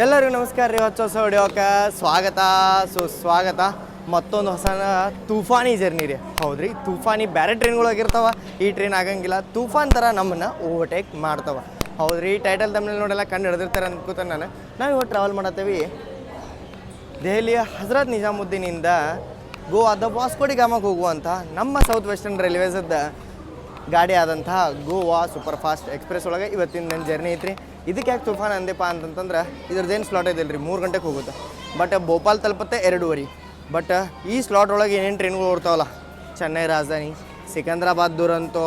ಎಲ್ಲರಿಗೂ ನಮಸ್ಕಾರ ರೀ. ಹೊಸ ವಿಡಿಯೋಕ್ಕೆ ಸ್ವಾಗತ ಸುಸ್ವಾಗತ. ಮತ್ತೊಂದು ಹೊಸ ತೂಫಾನಿ ಜರ್ನಿ ರೀ. ಹೌದ್ರಿ, ತೂಫಾನಿ ಬೇರೆ ಟ್ರೈನ್ಗಳಾಗಿರ್ತಾವ, ಈ ಟ್ರೈನ್ ಆಗಂಗಿಲ್ಲ. ತೂಫಾನ್ ಥರ ನಮ್ಮನ್ನು ಓವರ್ಟೇಕ್ ಮಾಡ್ತಾವ. ಹೌದ್ರಿ, ಟೈಟಲ್ ತಮ್ಮಲ್ಲಿ ನೋಡೆಲ್ಲ ಕಂಡು ಹಿಡಿದಿರ್ತಾರೆ ಅನ್ಕೋತ ನಾವು ಇವತ್ತು ಟ್ರಾವೆಲ್ ಮಾಡತ್ತೀವಿ ದೆಹಲಿಯ ಹಜರತ್ ನಿಜಾಮುದ್ದೀನಿಂದ ಗೋವಾದ ವಾಸ್ಕೋ ಡಿ ಗಾಮಾಗೆ ಹೋಗುವಂಥ ನಮ್ಮ ಸೌತ್ ವೆಸ್ಟರ್ನ್ ರೈಲ್ವೇಸದ ಗಾಡಿ ಆದಂತಹ ಗೋವಾ ಸೂಪರ್ ಫಾಸ್ಟ್ ಎಕ್ಸ್ಪ್ರೆಸ್ ಒಳಗೆ ಇವತ್ತಿನ ನನ್ನ ಜರ್ನಿ ಐತ್ರಿ. ಇದಕ್ಕೆ ಯಾಕೆ ತೂಫಾನ್ ಅಂದೆಪ್ಪ ಅಂತಂತಂದ್ರೆ ಇದ್ರದ್ದೇನು ಸ್ಲಾಟ್ ಇದಿಲ್ಲ ರೀ, 3 ಗಂಟೆಗೆ ಹೋಗುತ್ತೆ. ಬಟ್ ಭೋಪಾಲ್ ತಲುಪತ್ತೆ 2:30. ಬಟ್ ಈ ಸ್ಲಾಟ್ ಒಳಗೆ ಏನೇನು ಟ್ರೈನ್ಗಳು ಓಡ್ತಾವಲ್ಲ, ಚೆನ್ನೈ ರಾಜಧಾನಿ, ಸಿಕಂದ್ರಾಬಾದ್ ದುರಂತೋ,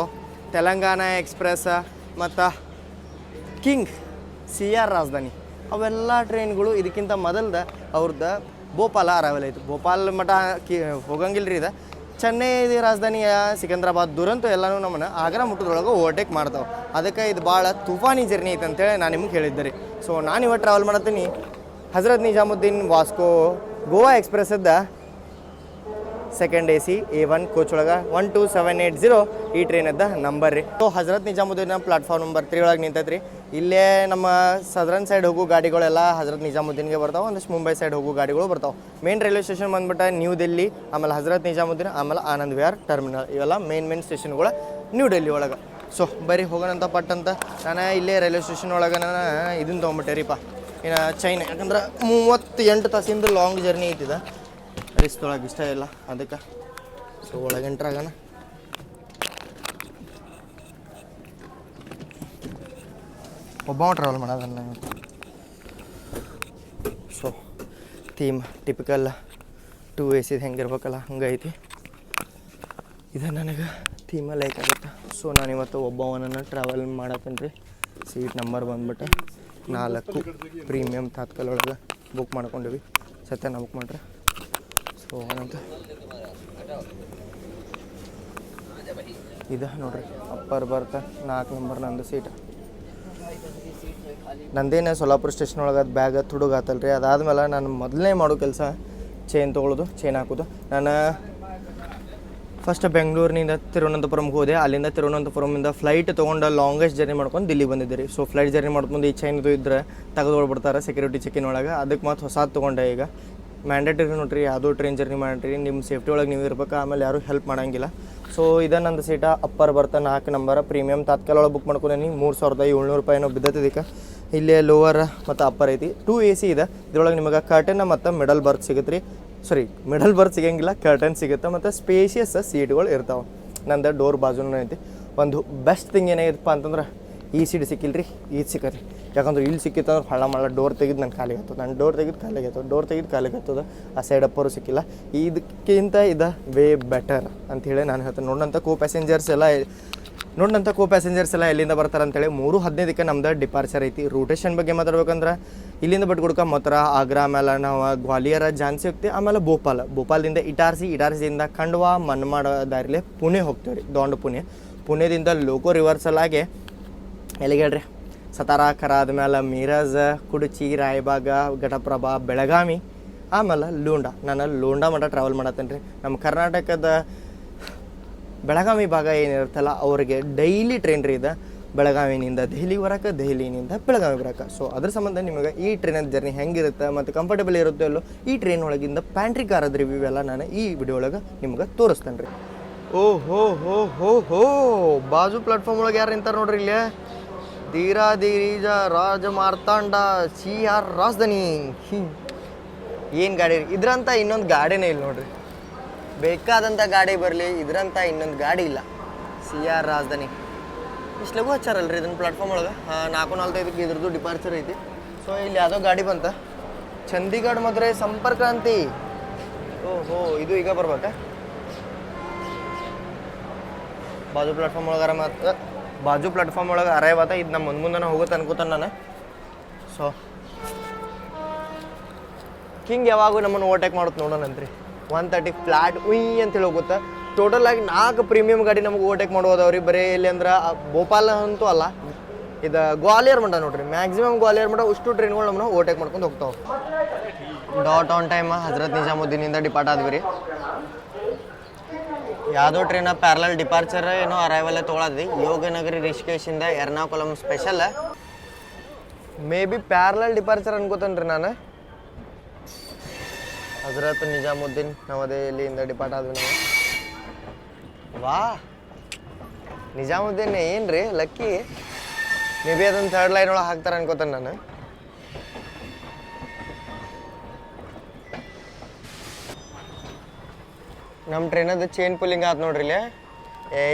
ತೆಲಂಗಾಣ ಎಕ್ಸ್ಪ್ರೆಸ್ ಮತ್ತು ಕಿಂಗ್ CR ರಾಜಧಾನಿ, ಅವೆಲ್ಲ ಟ್ರೈನ್ಗಳು ಇದಕ್ಕಿಂತ ಮೊದಲ್ದ ಅವ್ರದ್ದು ಭೋಪಾಲ ಅರೈವಲ್ ಆಯಿತು. ಭೋಪಾಲ್ ಮಠ ಹೋಗಂಗಿಲ್ಲ ರೀ. ಇದು ಚೆನ್ನೈ ರಾಜಧಾನಿಯ ಸಿಕಂದ್ರಾಬಾದ್ ದುರಂತೋ ಎಲ್ಲನೂ ನಮ್ಮನ್ನು ಆಗ್ರಾ ಮುಟ್ಟದ್ರೊಳಗೆ ಓವರ್ಟೇಕ್ ಮಾಡ್ತಾವೆ. ಅದಕ್ಕೆ ಇದು ಭಾಳ ತೂಫಾನಿ ಜರ್ನಿ ಐತೆ ಅಂತೇಳಿ ನಾನು ನಿಮ್ಗೆ ಹೇಳಿದ್ದೆ ರೀ. ಸೊ ನಾನು ಇವತ್ತು ಟ್ರಾವೆಲ್ ಮಾಡತ್ತೀನಿ ಹಜರತ್ ನಿಜಾಮುದ್ದೀನ್ ವಾಸ್ಕೋ ಗೋವಾ ಎಕ್ಸ್ಪ್ರೆಸ್ಸದ ಸೆಕೆಂಡ್ AC A1 ಕೋಚ್ ಒಳಗೆ 12780 ಈ ಟ್ರೈನದ ನಂಬರ್ ರೀ. So Hazrat Nizamuddin platform number 3 ಒಳಗೆ ನಿಂತೈತೆ ರೀ. ಇಲ್ಲೇ ನಮ್ಮ ಸದರನ್ ಸೈಡ್ ಹೋಗೋ ಗಾಡಿಗಳೆಲ್ಲ ಹಜರತ್ ನಿಜಾಮುದ್ದೀನ್ಗೆ ಬರ್ತಾವೆ, ಒಂದಷ್ಟು ಮುಂಬೈ ಸೈಡ್ ಹೋಗೋ ಗಾಡಿಗಳು ಬರ್ತಾವೆ. ಮೇನ್ ರೈಲ್ವೆ ಸ್ಟೇಷನ್ ಬಂದ್ಬಿಟ್ಟು ನ್ಯೂ ದಿಲ್ಲಿ, ಆಮೇಲೆ ಹಜರತ್ ನಿಜಾಮುದ್ದೀನ್, ಆಮೇಲೆ ಆನಂದ್ ವಿಹಾರ್ ಟರ್ಮಿನಲ್, ಇವೆಲ್ಲ ಮೇನ್ ಸ್ಟೇಷನ್ಗಳು ನ್ಯೂ ಡೆಲ್ಲಿ ಒಳಗೆ. ಸೊ ಬರೀ ಹೋಗೋಣಂತ ಪಟ್ಟಂತ ನಾನು ಇಲ್ಲೇ ರೈಲ್ವೆ ಸ್ಟೇಷನ್ ಒಳಗೆ ನಾನು ಇದನ್ನು ತೊಗೊಂಬಿಟ್ಟೆ ರೀಪ, ಇನ್ನು ಚೈನಾ. ಯಾಕಂದ್ರೆ 38 ತಾಸಿಂದ ಲಾಂಗ್ ಜರ್ನಿ ಐತಿದ, ರಿಸ್ಕ್ ತೊಳಗೆ ಇಷ್ಟ ಇಲ್ಲ ಅದಕ್ಕೆ. ಸೊ ಒಳಗೆ ಎಂಟ್ರಾಗಣ ಒಬ್ಬ ಟ್ರಾವೆಲ್ ಮಾಡೋದನ್ನ. So theme typical 2 AC ಹೆಂಗಿರ್ಬೇಕಲ್ಲ ಹಂಗೈತಿ. ಇದು ನನಗೆ ಥೀಮ ಲೈಕ್ ಆಗುತ್ತೆ. ಸೊ ನಾನಿವತ್ತು ಒಬ್ಬವನನ್ನು ಟ್ರಾವೆಲ್ ಮಾಡತ್ತೀನಿ ರೀ. ಸೀಟ್ ನಂಬರ್ ಬಂದ್ಬಿಟ್ಟು 4 ಪ್ರೀಮಿಯಮ್ ತಾತ್ಕಾಲ್ ಒಳಗೆ ಬುಕ್ ಮಾಡ್ಕೊಂಡಿವಿ. ಸತ್ಯನ ಬುಕ್ ಮಾಡ್ರಿ. ಸೊ ಏನಂತ ಇದು ನೋಡ್ರಿ, ಅಪ್ಪರ್ ಬರ್ತ 4 ನಂಬರ್ ನಂದು ಸೀಟ್. ನಂದೇನು ಸೊಲ್ಲಾಪುರ ಸ್ಟೇಷನ್ ಒಳಗೆ ಅದು ಬ್ಯಾಗ್ ತುಡುಗಾತಲ್ಲ ರೀ. ಅದಾದ್ಮೇಲೆ ನಾನು ಮೊದಲನೇ ಮಾಡೋ ಕೆಲಸ ಚೈನ್ ತೊಗೊಳ್ಳೋದು, ಚೈನ್ ಹಾಕೋದು. ನಾನು ಫಸ್ಟ್ ಬೆಂಗಳೂರಿನಿಂದ ತಿರುವನಂತಪುರಂಗೆ ಹೋದೆ. ಅಲ್ಲಿಂದ ತಿರುವನಂತಪುರಮಿಂದ ಫ್ಲೈಟ್ ತೊಗೊಂಡು ಲಾಂಗೆಸ್ಟ್ ಜರ್ನಿ ಮಾಡ್ಕೊಂಡು ದಿಲ್ಲಿಗೆ ಬಂದಿದ್ದೆ ರೀ. ಸೊ ಫ್ಲೈಟ್ ಜರ್ನಿ ಮಾಡ್ಕೊಂಡು ಈ ಚೈನ್ದು ಇದ್ದರೆ ತೆಗೆದುಕೊಳ್ಬಿಡ್ತಾರೆ ಸೆಕ್ಯೂರಿಟಿ ಚೆಕಿನ್ ಒಳಗೆ. ಅದಕ್ಕೆ ಮತ್ತು ಹೊಸಾದು ತೊಗೊಂಡೆ. ಈಗ ಮ್ಯಾಂಡೇಟರಿ ನೋಡ್ರಿ, ಯಾವುದೋ ಟ್ರೈನ್ ಜರ್ನಿ ಮಾಡಿರಿ, ನಿಮ್ಮ ಸೇಫ್ಟಿ ಒಳಗೆ ನೀವು ಇರ್ಬೇಕು, ಆಮೇಲೆ ಯಾರೂ ಹೆಲ್ಪ್ ಮಾಡೋಂಗಿಲ್ಲ. ಸೊ ಇದು ನಂದು ಸೀಟ ಅಪ್ಪರ್ ಬರ್ತಾ 4 ನಂಬರ್ ಪ್ರೀಮಿಯಮ್ ತಾತ್ಕಾಲ ಒಳಗೆ ಬುಕ್ ಮಾಡ್ಕೊಂಡೇನಿ. 3700 ರೂಪಾಯಿನೋ ಬಿದ್ದತಿದ್ದಕ್ಕೆ. ಇಲ್ಲೇ ಲೋವರ್ ಮತ್ತು ಅಪ್ಪರ್ ಐತಿ. 2 AC ಇದೆ. ಇದ್ರೊಳಗೆ ನಿಮಗೆ ಕರ್ಟನ್ ಮತ್ತು ಮಿಡಲ್ ಬರ್ತ್ ಸಿಗುತ್ತೆ ರೀ. ಮಿಡಲ್ ಬರ್ತ್ ಸಿಗೋಂಗಿಲ್ಲ, ಕರ್ಟನ್ ಸಿಗುತ್ತೆ ಮತ್ತು ಸ್ಪೇಷಿಯಸ್ ಸೀಟ್ಗಳು ಇರ್ತಾವೆ. ನಂದು ಡೋರ್ ಬಾಜುನೂ ಐತಿ. ಒಂದು ಬೆಸ್ಟ್ ಥಿಂಗ್ ಏನಾಗಿತ್ತಪ್ಪ ಅಂತಂದ್ರೆ ಈ ಸೀಟ್ ಸಿಕ್ಕಿಲ್ಲ ರೀ, ಇದು ಸಿಕ್ಕರಿ. ಯಾಕಂದ್ರೆ ಇಲ್ಲಿ ಸಿಕ್ಕಿತ್ತಂದ್ರೆ ಹಳ್ಳ ಮಳ್ಳ ಡೋರ್ ತೆಗೆದು ನಾನು ಖಾಲಿಗೆ ಆಗ್ತದೆ, ನಾನು ಡೋರ್ ತೆಗೆದು ಖಾಲಿಗೆ ಆಗ್ತದೆ. ಆ ಸೈಡ್ ಅಪ್ಪರು ಸಿಕ್ಕಿಲ್ಲ. ಇದಕ್ಕಿಂತ ಇದು ವೇ ಬೆಟರ್ ಅಂಥೇಳಿ ನಾನು ಹೇಳ್ತೇನೆ. ನೋಡಿದಂಥ ಕೋ ಪ್ಯಾಸೆಂಜರ್ಸ್ ಎಲ್ಲ ಎಲ್ಲಿಂದ ಬರ್ತಾರೆ ಅಂತೇಳಿ 3:15ಕ್ಕೆ ನಮ್ದು ಡಿಪಾರ್ಚರ್ ಐತಿ. ರೂಟೇಷನ್ ಬಗ್ಗೆ ಮಾತಾಡ್ಬೇಕಂದ್ರೆ ಇಲ್ಲಿಂದ ಬಟ್ಗುಡ್ಕ ಮಥುರಾ, ಆಗ್ರಾ, ಆಮೇಲೆ ನಾವು ಗ್ವಾಲಿಯರ, ಝಾನ್ಸಿ ಹೋಗ್ತೀವಿ. ಆಮೇಲೆ ಭೋಪಾಲ್ದಿಂದ ಇಟಾರ್ಸಿಯಿಂದ ಖಂಡ್ವಾ, ಮನ್ಮಾಡ್ ದಾರಿಲೆ ಪುಣೆ ಹೋಗ್ತೀವಿ ರೀ, ದೊಂಡ್ ಪುಣೆದಿಂದ ಲೋಕೋ ರಿವರ್ಸಲ್ ಆಗಿ ಎಲ್ಲಿಗೆ ಹೇಳ್ರಿ, ಸತಾರಾ, ಖರ ಆದ್ಮೇಲೆ ಮೀರಜ್, ಕುಡುಚಿ, ರಾಯಬಾಗ, ಘಟಪ್ರಭಾ, ಬೆಳಗಾವಿ, ಆಮೇಲೆ ಲೋಂಡಾ. ನಾನು ಲೋಂಡಾ ಮಠ ಟ್ರಾವೆಲ್ ಮಾಡತ್ತೇನೆ ರೀ. ನಮ್ಮ ಕರ್ನಾಟಕದ ಬೆಳಗಾವಿ ಭಾಗ ಏನಿರುತ್ತಲ್ಲ ಅವ್ರಿಗೆ ಡೈಲಿ ಟ್ರೈನ್ ರೀ ಇದು. ಬೆಳಗಾವಿನಿಂದ ದೆಹಲಿ ಬರೋಕೆ, ದೆಹಲಿನಿಂದ ಬೆಳಗಾವಿ ಬರೋಕೆ. ಸೊ ಅದ್ರ ಸಂಬಂಧ ನಿಮಗೆ ಈ ಟ್ರೈನದ ಜರ್ನಿ ಹೆಂಗಿರುತ್ತೆ ಮತ್ತು ಕಂಫರ್ಟೇಬಲ್ ಇರುತ್ತೆ ಅಲ್ಲೋ, ಈ ಟ್ರೈನ್ ಒಳಗಿಂದ ಪ್ಯಾಂಟ್ರಿ ಕಾರದ ರಿವ್ಯೂ ಎಲ್ಲ ನಾನು ಈ ವಿಡಿಯೋ ಒಳಗೆ ನಿಮ್ಗೆ ತೋರಿಸ್ತೇನೆ ರೀ. ಓಹೋ ಬಾಜು ಪ್ಲಾಟ್ಫಾರ್ಮ್ ಒಳಗೆ ಯಾರು ನಿಂತಾರೆ ನೋಡ್ರಿ. ಇಲ್ಲೇ ಧೀರಾಧೀರ ರಾಜ ಮಾರ್ತಾಂಡ CR ರಾಜಧಾನಿ. ಏನು ಗಾಡಿ ರೀ ಇದ್ರಂತ ಇನ್ನೊಂದು ಗಾಡಿನೇ ಇಲ್ಲ ನೋಡ್ರಿ. ಬೇಕಾದಂಥ ಗಾಡಿ ಬರಲಿ, ಇದ್ರಂತ ಇನ್ನೊಂದು ಗಾಡಿ ಇಲ್ಲ. CR ರಾಜಧಾನಿ ಇಷ್ಟು ಲಘು ಹಚ್ಚಾರಲ್ರಿ ಇದನ್ನು ಪ್ಲಾಟ್ಫಾರ್ಮ್ ಒಳಗೆ. 4:45ಕ್ಕೆ ಇದ್ರದ್ದು ಡಿಪಾರ್ಚರ್ ಐತಿ. ಸೊ ಇಲ್ಲಿ ಯಾವುದೋ ಗಾಡಿ ಬಂತ, ಚಂಡೀಗಢ ಮಧುರೈ ಸಂಪರ್ಕ ಕ್ರಾಂತಿ. ಓಹೋ, ಇದು ಈಗ ಬರ್ಬೇಕಾ? ಬಾಜು ಪ್ಲಾಟ್ಫಾರ್ಮ್ ಒಳಗೆ ಅರೈವ್ ಆತ. ಇದು ನಮ್ಮ ಮುಂದೆ ಹೋಗುತ್ತೆ ಅನ್ಕೋತಾನೆ ನಾನು. ಸೊ ಕಿಂಗ್ ಯಾವಾಗೂ ನಮ್ಮನ್ನು ಓವರ್ಟೇಕ್ ಮಾಡುತ್ತೆ ನೋಡೋಣಂತ್ರಿ. 130 ಫ್ಲಾಟ್ ಅಂತೇಳಿ ಹೋಗುತ್ತೆ. ಟೋಟಲ್ ಆಗಿ 4 ಪ್ರೀಮಿಯಮ್ ಗಾಡಿ ನಮಗೆ ಓವರ್ಟೇಕ್ ಮಾಡೋದವ್ರಿ. ಬರೀ ಎಲ್ಲಿ ಅಂದ್ರೆ ಭೋಪಾಲ್ ಅಂತೂ ಅಲ್ಲ, ಇದು ಗ್ವಾಲಿಯರ್ ಮಠ ನೋಡ್ರಿ. ಮ್ಯಾಕ್ಸಿಮಮ್ ಗ್ವಾಲಿಯರ್ ಮಠ ಅಷ್ಟು ಟ್ರೈನ್ಗಳು ನಮ್ಮನ್ನು ಓವರ್ಟೇಕ್ ಮಾಡ್ಕೊಂಡು ಹೋಗ್ತಾವೆ. ಡಾಟ್ ಆನ್ ಟೈಮ್ ಹಜರತ್ ನಿಜಾಮುದ್ದೀನಿಂದ ಡಿಪಾರ್ಟ್ ಆದ್ವಿ ರೀ. ಯಾವುದೋ ಟ್ರೈನ ಪ್ಯಾರಲಲ್ ಡಿಪಾರ್ಚರ್ ಏನೋ ಅರೈವಲ್ಲೇ ತೊಗೊಳದ್ವಿ. ಯೋಗನಗರಿ ರಿಷಿಕೇಶಿಂದ Ernakulam special may be parallel departure ಅನ್ಕೋತೇನೆ ನಾನು. ಹಜರತ್ ನಿಜಾಮುದ್ದೀನ್ ನವದೆಹಲಿಯಿಂದ ಡಿಪಾರ್ಟ್ ಆದ್ವಿ ನಾವು. ವಾ, ನಿಜಾಮುದ್ದೀನ್ ಏನು ರೀ ಲಕ್ಕಿ. ಮೇ ಬಿ ಅದನ್ನು ಥರ್ಡ್ ಲೈನ್ ಒಳಗೆ ಹಾಕ್ತಾರೆ ಅನ್ಕೋತೇನೆ ನಾನು. ನಮ್ಮ ಟ್ರೈನದು ಚೈನ್ ಪುಲ್ಲಿಂಗ್ ಆತು ನೋಡ್ರಿ ಇಲ್ಲಿ.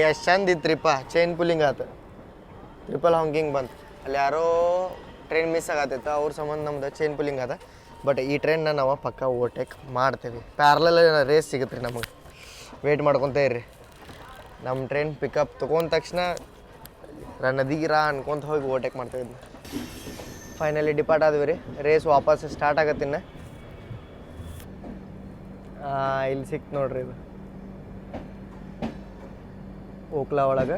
ಎಷ್ಟು ಚಂದ ಇತ್ರಿಪ್ಪ, ಚೈನ್ ಪುಲ್ಲಿಂಗ್ ಆತು, ಟ್ರಿಪಲ್ ಹಾಂಕಿಂಗ್ ಬಂತು. ಅಲ್ಲಿ ಯಾರೋ ಟ್ರೈನ್ ಮಿಸ್ ಆಗತ್ತಿತ್ತು, ಅವ್ರ ಸಂಬಂಧ ನಮ್ದು ಚೈನ್ ಪುಲ್ಲಿಂಗ್ ಅದ. ಬಟ್ ಈ ಟ್ರೈನ್ನ ನಾವು ಪಕ್ಕ ಓವರ್ಟೇಕ್ ಮಾಡ್ತೀವಿ. ಪ್ಯಾರಲಲ್ ರೇಸ್ ಸಿಗುತ್ತೆ ರೀ ನಮಗೆ, ವೇಟ್ ಮಾಡ್ಕೊತ ಇರ್ರಿ. ನಮ್ಮ ಟ್ರೈನ್ ಪಿಕಪ್ ತೊಗೊಂಡ ತಕ್ಷಣ ನದಿಗಿರ ಅನ್ಕೊಂತ ಹೋಗಿ ಓವರ್ಟೇಕ್ ಮಾಡ್ತೀವಿ. ಫೈನಲಿ ಡಿಪಾರ್ಟ್ ಆದ್ವಿ ರೀ. ರೇಸ್ ವಾಪಸ್ ಸ್ಟಾರ್ಟ್ ಆಗತ್ತಿನ್ನ. ಇಲ್ಲಿ ಸಿಕ್ತು ನೋಡ್ರಿ, ಇದು ಓಕ್ಲಾ ಒಳಗೆ.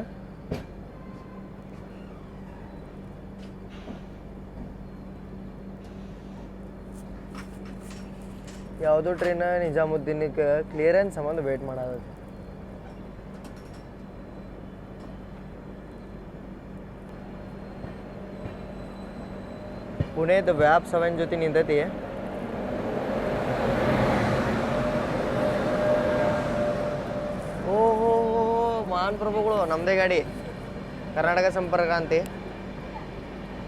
ಯಾವುದೋ ಟ್ರೈನ್ ನಿಜಾಮುದ್ದೀನಿಗೆ ಕ್ಲಿಯರೆನ್ಸ್ ಸಂಬಂಧ ವೇಟ್ ಮಾಡೋದು. ಪುಣೆದು ವ್ಯಾಪ್ 7 ಜೊತೆ ನಿಂತೈತಿ. ಓಹೋ ಮಹಾನ್ ಪ್ರಭುಗಳು, ನಮ್ಮದೇ ಗಾಡಿ, ಕರ್ನಾಟಕ ಸಂಪರ್ಕ ಕ್ರಾಂತಿ,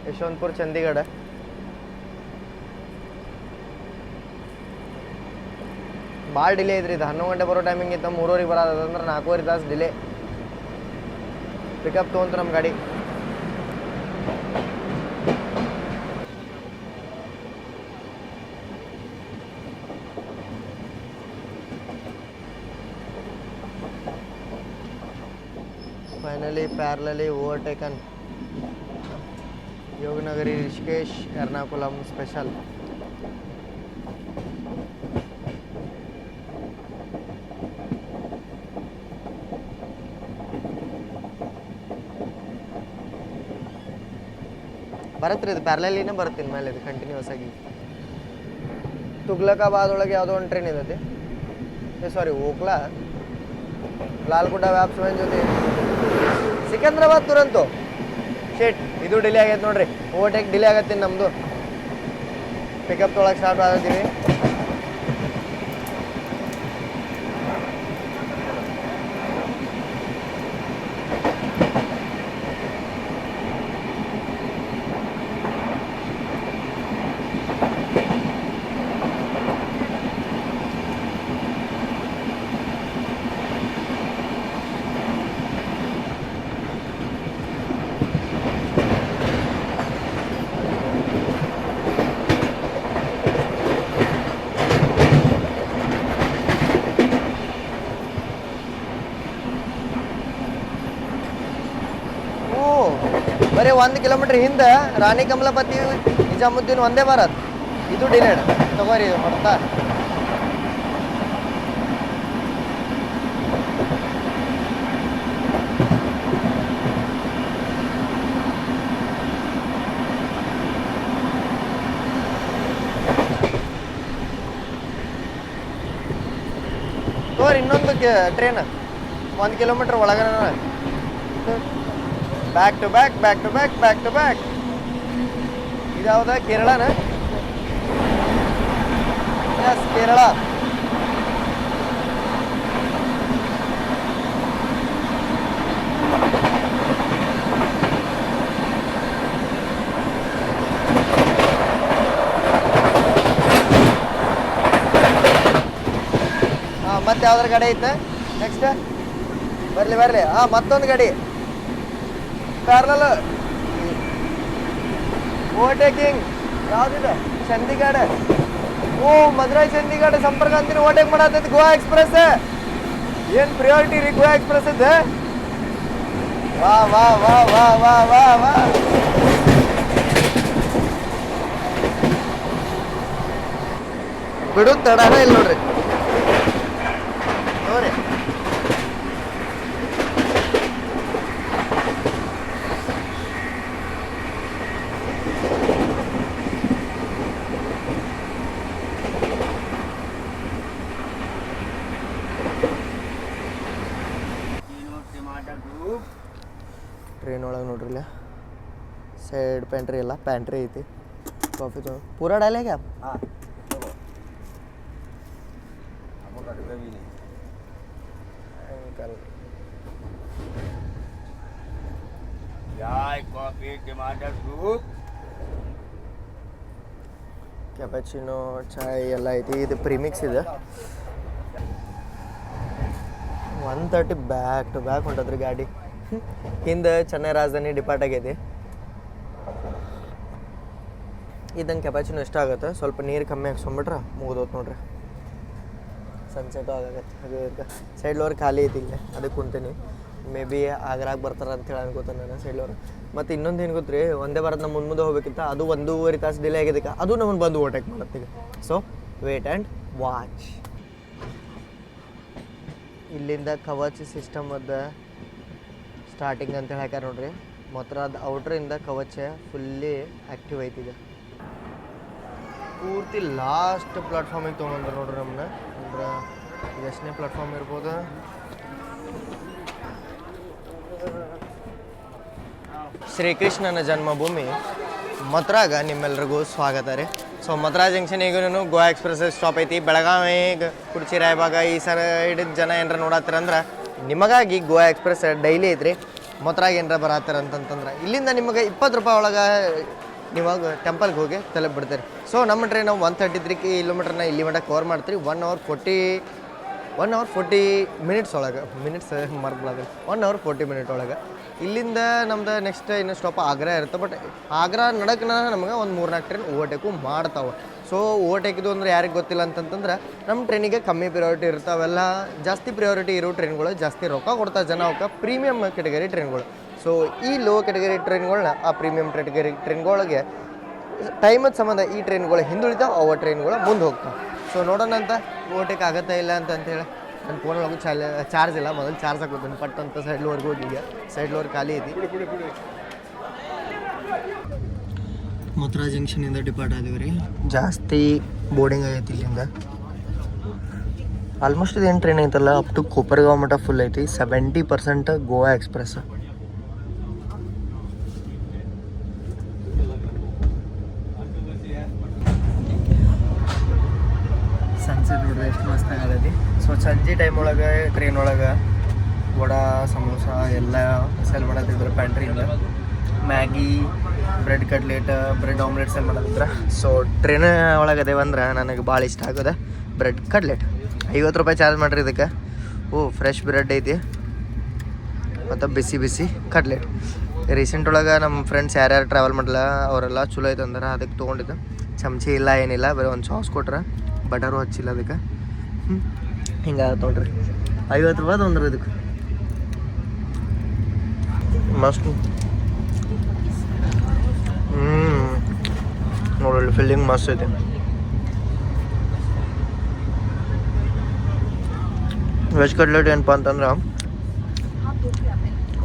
ಯಶವಂತಪುರ ಚಂಡೀಗಢ. ಭಾಳ ಡಿಲೇ ಐತ್ರಿ ಇದು. 11 ಗಂಟೆ ಬರೋ ಟೈಮಿಂಗ್ ಇತ್ತು, 3:30 ಬರೋದಂದ್ರೆ 4.5 ತಾಸು ಡಿಲೇ. ಪಿಕಪ್ ತೊಗೊಂತು ನಮ್ಮ ಗಾಡಿ. ಫೈನಲಿ ಪ್ಯಾರಲಲಿ ಓವರ್ಟೇಕನ್. ಯೋಗನಗರಿ ರಿಷಿಕೇಶ್ ಎರ್ನಾಕುಲಂ ಸ್ಪೆಷಲ್. ಬರತ್ರಿ ಇದು, ಪ್ಯಾರಲಲಿನೇ ಬರುತ್ತೆ ಇನ್ಮೇಲೆ ಇದು ಕಂಟಿನ್ಯೂಸ್ ಆಗಿ. ತುಗ್ಲಕಾಬಾದ್ ಒಳಗೆ ಯಾವುದೋ ಒಂದು ಟ್ರೈನ್ ಇದೈತಿ. ಸಾರಿ, ಓಕ್ಲಾ ಲಾಲ್ಗುಡ್ಡ ವ್ಯಾಪ್ 7 ಜೊತೆ ಸಿಕಂದ್ರಾಬಾದ್ ತುರಂತು. ಶೇಟ್, ಇದು ಡಿಲೇ ಆಗೈತೆ ನೋಡ್ರಿ. ಓವರ್ಟೇಕ್ ಡಿಲೇ ಆಗತ್ತೀನಿ ನಮ್ಮದು. ಪಿಕಪ್ ತೊಳಗೆ ಸ್ಟಾರ್ಟ್ ಆಗತ್ತೀವಿ. ಬರೀ 1 ಕಿಲೋಮೀಟ್ರ್ ಹಿಂದೆ ರಾಣಿ ಕಮಲಾಪತಿ ನಿಜಾಮುದ್ದೀನ್ ಒಂದೇ ಬರತ್ತೆ. ಇದು ಡಿಲೇಡ್ ತಗೋರಿ ಹೊಡ್ತಾ. ತೋರಿ ಇನ್ನೊಂದು ಟ್ರೈನ್ 1 ಕಿಲೋಮೀಟ್ರ್ ಒಳಗನ. Back to back, back to back, back to back. ಇದ್ಯಾವುದ, ಕೇರಳನ? ಎಸ್, ಕೇರಳ. ಮತ್ತೆ ಯಾವ್ದಾರ ಗಾಡಿ ಐತೆ ನೆಕ್ಸ್ಟ್? ಬರಲಿ ಬರಲಿ. ಮತ್ತೊಂದು ಗಾಡಿ ಪ್ಯಾರಲಲ್ ಓವರ್ಟೇಕಿಂಗ್. ಯಾವುದಿದೆ? ಚಂಡೀಗಢ. ಓ, ಮದುರೈ ಚಂಡೀಗಢ ಸಂಪರ್ಕ ಅಂತೀನಿ ಓವರ್ಟೇಕ್ ಮಾಡತ್ತೈತಿ ಗೋವಾ ಎಕ್ಸ್ಪ್ರೆಸ್. ಏನು ಪ್ರಿಯಾರಿಟಿ ರೀ ಗೋವಾ ಎಕ್ಸ್ಪ್ರೆಸ್ ಇದೆ. ವಾ ವಾ ವಾ ವಾ ವಾ ವಾ ವಾ. ಬಿಡು ತಡನ ಇಲ್ಲ ನೋಡ್ರಿ. ನೋಡ್ರಿ, ಟ್ರೈನ್ ಒಳಗೆ ನೋಡ್ರಿಲ್ಲ साइड पेंट्री ಎಲ್ಲ ಪ್ಯಾಂಟ್ರಿ ಐತಿ ಕಾಫಿ तो पूरा डाले क्या आप हाँ हमको का डिब्बा भी नहीं अंकल चाय कॉफी टमाटर सूप ಕ್ಯಾಪಚಿನೋ ಚಾಯ್ ಎಲ್ಲ ಐತಿ ಇದು ಪ್ರೀಮಿಕ್ಸ್ ಇದೆ 130 ಬ್ಯಾಕ್ ಟು ಬ್ಯಾಕ್ ಹೊಂಟದ್ರಿ ಗಾಡಿ ಹಿಂದೆ ಚೆನ್ನೈ ರಾಜಧಾನಿ ಡಿಪಾರ್ಟ್ ಆಗೈತಿ ಇದಂಗೆ ಕ್ಯಾಪಚಿನೋ ಇಷ್ಟ ಆಗುತ್ತೆ ಸ್ವಲ್ಪ ನೀರು ಕಮ್ಮಿ ಹಾಕ್ಸ್ಕೊಂಬಿಟ್ರೆ ಮುಗಿದೋತ್ ನೋಡ್ರಿ ಸನ್ಸೆಟು ಆಗಾಗತ್ತೆ ಅದು ಸೈಡ್ ಲೋರ್ ಖಾಲಿ ಐತಿ ಇಲ್ಲೇ ಅದಕ್ಕೆ ಕುಂತೀನಿ ಮೇ ಬಿ ಆಗ್ರಾಗ ಬರ್ತಾರೆ ಅಂತೇಳಿ ಅನ್ಕೋತಾನೆ ನಾನು ಸೈಡ್ ಲೋರ್ ಮತ್ತು ಇನ್ನೊಂದು ಏನು ಗೊತ್ತ್ರಿ ಒಂದೇ ಭಾರತ್ ನಮ್ಮ ಮುಂದೆ ಹೋಗ್ಬೇಕಿತ್ತ ಅದು 1.5 ತಾಸು ಡಿಲೇ ಆಗಿದ್ದಕ್ಕೆ ಅದು ನಮ್ಮನ್ನು ಬಂದು ಓವರ್ಟೇಕ್ ಮಾಡತ್ತೀಗ ಸೊ ವೇಟ್ ಆ್ಯಂಡ್ ವಾಚ್ ಇಲ್ಲಿಂದ ಕವಚ್ ಸಿಸ್ಟಮ್ ಅದ ಸ್ಟಾರ್ಟಿಂಗ್ ಅಂತೇಳಿ ಹಾಕ್ಯಾರ ನೋಡ್ರಿ ಮಾತ್ರ ಅದು ಔಟ್ರಿಂದ ಕವಚ ಫುಲ್ಲಿ ಆ್ಯಕ್ಟಿವ್ ಐತಿಗ ಪೂರ್ತಿ ಲಾಸ್ಟ್ ಪ್ಲಾಟ್ಫಾರ್ಮಿಗೆ ತೊಗೊಂಡ್ರೆ ನೋಡ್ರಿ ನಮ್ಮನ್ನ ಅಂದ್ರೆ ಎಷ್ಟನೇ ಪ್ಲಾಟ್ಫಾರ್ಮ್ ಇರ್ಬೋದು ಶ್ರೀಕೃಷ್ಣನ ಜನ್ಮಭೂಮಿ ಮಥುರಾಗ ನಿಮ್ಮೆಲ್ರಿಗೂ ಸ್ವಾಗತ ರೀ ಸೊ ಮಥುರಾ ಜಂಕ್ಷನ್ ಈಗ ಗೋವಾ ಎಕ್ಸ್ಪ್ರೆಸ್ ಸ್ಟಾಪ್ ಐತಿ ಬೆಳಗಾವಿ ಕುಡ್ಚಿ ರಾಯಬಾಗ ಈ ಸೈಡ್ ಜನ ಏನಾರ ನೋಡತ್ತಾರಂದ್ರೆ ನಿಮಗಾಗಿ ಗೋವಾ ಎಕ್ಸ್ಪ್ರೆಸ್ ಡೈಲಿ ಐತ್ರಿ ಮಥುರಾಗ ಏನಾರ ಬರತ್ತಾರ ಅಂತಂತಂದ್ರೆ ಇಲ್ಲಿಂದ ನಿಮಗೆ 20 ರೂಪಾಯಿ ಒಳಗೆ ನೀವಾಗ ಟೆಂಪಲ್ಗೆ ಹೋಗಿ ತಲುಪಿಬಿಡ್ತೀರಿ ಸೊ ನಮ್ಮ ಟ್ರೈನ್ ನಾವು 133 ಕಿಲೋಮೀಟ್ರನ್ನ ಇಲ್ಲಿ ಮಟ್ಟ ಕವರ್ ಮಾಡ್ತೀರಿ 1 ಅವರ್ 40 ಮಿನಿಟ್ಸ್ ಒಳಗೆ ಮಿನಿಟ್ಸ್ ಮರ್ಬಿಡೋದು 1 ಅವರ್ 40 ಮಿನಿಟ್ ಒಳಗೆ ಇಲ್ಲಿಂದ ನಮ್ದು ನೆಕ್ಸ್ಟ್ ಇನ್ನು ಸ್ಟಾಪ್ ಆಗ್ರಾ ಇರುತ್ತೆ ಬಟ್ ಆಗ್ರಾ ನಡಕ್ನ ನಮಗೆ ಒಂದು 3-4 ಟ್ರೈನ್ ಓವರ್ಟೇಕು ಮಾಡ್ತಾವೆ ಸೊ ಓವರ್ಟೇಕಿದು ಅಂದ್ರೆ ಯಾರಿಗೆ ಗೊತ್ತಿಲ್ಲ ಅಂತಂತಂದ್ರೆ ನಮ್ಮ ಟ್ರೈನಿಗೆ ಕಮ್ಮಿ ಪ್ರಿಯಾರಿಟಿ ಇರ್ತಾವೆಲ್ಲ ಜಾಸ್ತಿ ಪ್ರಿಯಾರಿಟಿ ಇರೋ ಟ್ರೈನ್ಗಳು ಜಾಸ್ತಿ ರೊಕ್ಕ ಕೊಡ್ತಾರೆ ಜನ ಅವಕ್ಕೆ ಪ್ರೀಮಿಯಮ್ ಕೆಟಗರಿ ಟ್ರೈನ್ಗಳು ಸೊ ಈ ಲೋ ಕೆಟಗರಿ ಟ್ರೈನ್ಗಳನ್ನ ಆ ಪ್ರೀಮಿಯಮ್ ಕೆಟಗರಿ ಟ್ರೈನ್ಗಳಿಗೆ ಟೈಮದ ಸಂಬಂಧ ಈ ಟ್ರೈನ್ಗಳು ಹಿಂದುಳಿತಾವೆ ಅವ ಟ್ರೈನ್ಗಳು ಮುಂದೆ ಹೋಗ್ತಾವೆ ಸೊ ನೋಡೋಣ ಅಂತ ಓವರ್ಟೇಕ್ ಆಗುತ್ತಾ ಇಲ್ಲ ಅಂತೇಳಿ ನನ್ನ ಫೋನೊಳಗೆ ಚಾರ್ಜ್ ಇಲ್ಲ ಮೊದಲು ಚಾರ್ಜ್ ಹಾಕೋತೀನಿ ಪಟ್ ಅಂತ ಸೈಡ್ ಲೋರ್ಗೆ ಹೋಗಿದ್ದೆ ಸೈಡ್ ಲೋರ್ ಖಾಲಿ ಐತಿ ಮಥುರಾ ಜಂಕ್ಷನಿಂದ ಡಿಪಾರ್ಟ್ ಆದೀವಿ ರೀ ಜಾಸ್ತಿ ಬೋರ್ಡಿಂಗ್ ಆಗೈತಿ ಇಲ್ಲಿಂದ ಆಲ್ಮೋಸ್ಟ್ ಇದೇನು ಟ್ರೈನ್ ಐತಲ್ಲ ಅಪ್ ಟು ಕೊಪ್ಪರಗಾಂವ್ ಮಟ್ಟ ಫುಲ್ ಐತಿ 70% ಗೋವಾ ಎಕ್ಸ್ಪ್ರೆಸ್ ಸನ್ಸೆಟ್ ನೋಡ್ರಿ ಎಷ್ಟು ಮಸ್ತ್ ಆಗತೈತಿ ಸೊ ಸಂಜೆ ಟೈಮ್ ಒಳಗೆ ಟ್ರೈನ್ ಒಳಗೆ ವಡಾ ಸಮೋಸ ಎಲ್ಲ ಸೆಲ್ ಮಾಡತ್ತಿದ್ರು ಪ್ಯಾಂಟ್ರಿಯಿಂದ Maggi bread cutlet bread omelette sell ಮಾಡತ್ತಿದ್ರ ಸೊ ಟ್ರೈನ್ ಒಳಗೆ ಅದೇವಂದ್ರೆ ನನಗೆ ಭಾಳ ಇಷ್ಟ ಆಗೋದೆ ಬ್ರೆಡ್ ಕಟ್ಲೆಟ್ 50 ರೂಪಾಯಿ ಚಾರ್ಜ್ ಮಾಡ್ರಿ ಇದಕ್ಕೆ ಫ್ರೆಶ್ ಬ್ರೆಡ್ ಐತಿ ಮತ್ತು ಬಿಸಿ ಬಿಸಿ ಕಟ್ಲೆಟ್ ರೀಸೆಂಟ್ ಒಳಗೆ ನಮ್ಮ ಫ್ರೆಂಡ್ಸ್ ಯಾರ್ಯಾರು ಟ್ರಾವೆಲ್ ಮಾಡಲ್ಲ ಅವರೆಲ್ಲ ಚಲೋ ಐತೆ ಅಂದ್ರೆ ಅದಕ್ಕೆ ತೊಗೊಂಡಿದ್ದು ಚಮಚಿ ಇಲ್ಲ ಏನಿಲ್ಲ ಬರೀ ಒಂದು ಸಾಸ್ ಕೊಟ್ರೆ ಬಟರು ಹಚ್ಚಿಲ್ಲ ಅದಕ್ಕೆ ಹಿಂಗೆ ತೊಗೊಂಡ್ರಿ 50 ರೂಪಾಯಿ ತೊಗೊಂಡ್ರಿ ಇದಕ್ಕೆ ಮಸ್ತ್ ನೋಡಲಿ ಫೀಲಿಂಗ್ ಮಸ್ತ್ ಐತಿ ವೆಜ್ ಕಟ್ಲೆಟ್ ಏನಪ್ಪ ಅಂತಂದ್ರೆ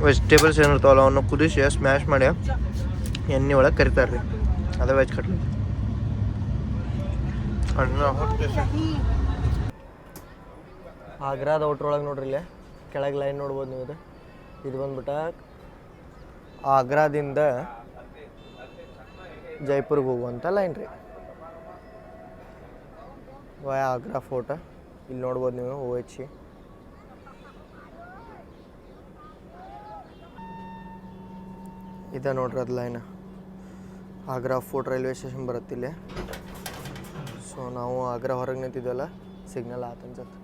ವೆಜಿಟೇಬಲ್ಸ್ ಏನಿರ್ತಾವಲ್ಲ ಅವನ್ನ ಕುದಿಸಿ ಸ್ಮ್ಯಾಶ್ ಮಾಡಿ ಎಣ್ಣೆ ಒಳಗೆ ಕರಿತಾರೆ ರೀ ಅದೇ ವೆಜ್ ಕಟ್ಲೆಟ್ ಆಗ್ರಾದ ಔಟ್ರೊಳಗೆ ನೋಡ್ರಿ ಇಲ್ಲೇ ಕೆಳಗೆ ಲೈನ್ ನೋಡ್ಬೋದು ನೀವು ಇದು ಬಂದ್ಬಿಟ್ಟ ಆಗ್ರಾದಿಂದ ಜೈಪುರ್ಗೆ ಹೋಗುವಂಥ ಲೈನ್ ರೀ ವಾಯ ಆಗ್ರಾ ಫೋರ್ಟ್ ಇಲ್ಲಿ ನೋಡ್ಬೋದು ನೀವು OH ಇದೆ ನೋಡ್ರಿ ಅದು line Agra fort railway station ಬರುತ್ತೆ ಇಲ್ಲಿ ಸೊ ನಾವು ಆಗ್ರಾ ಹೊರಗೆ ನಿಂತಿದ್ವಲ್ಲ ಸಿಗ್ನಲ್ ಆತ ಅನ್ಸತ್ತೆ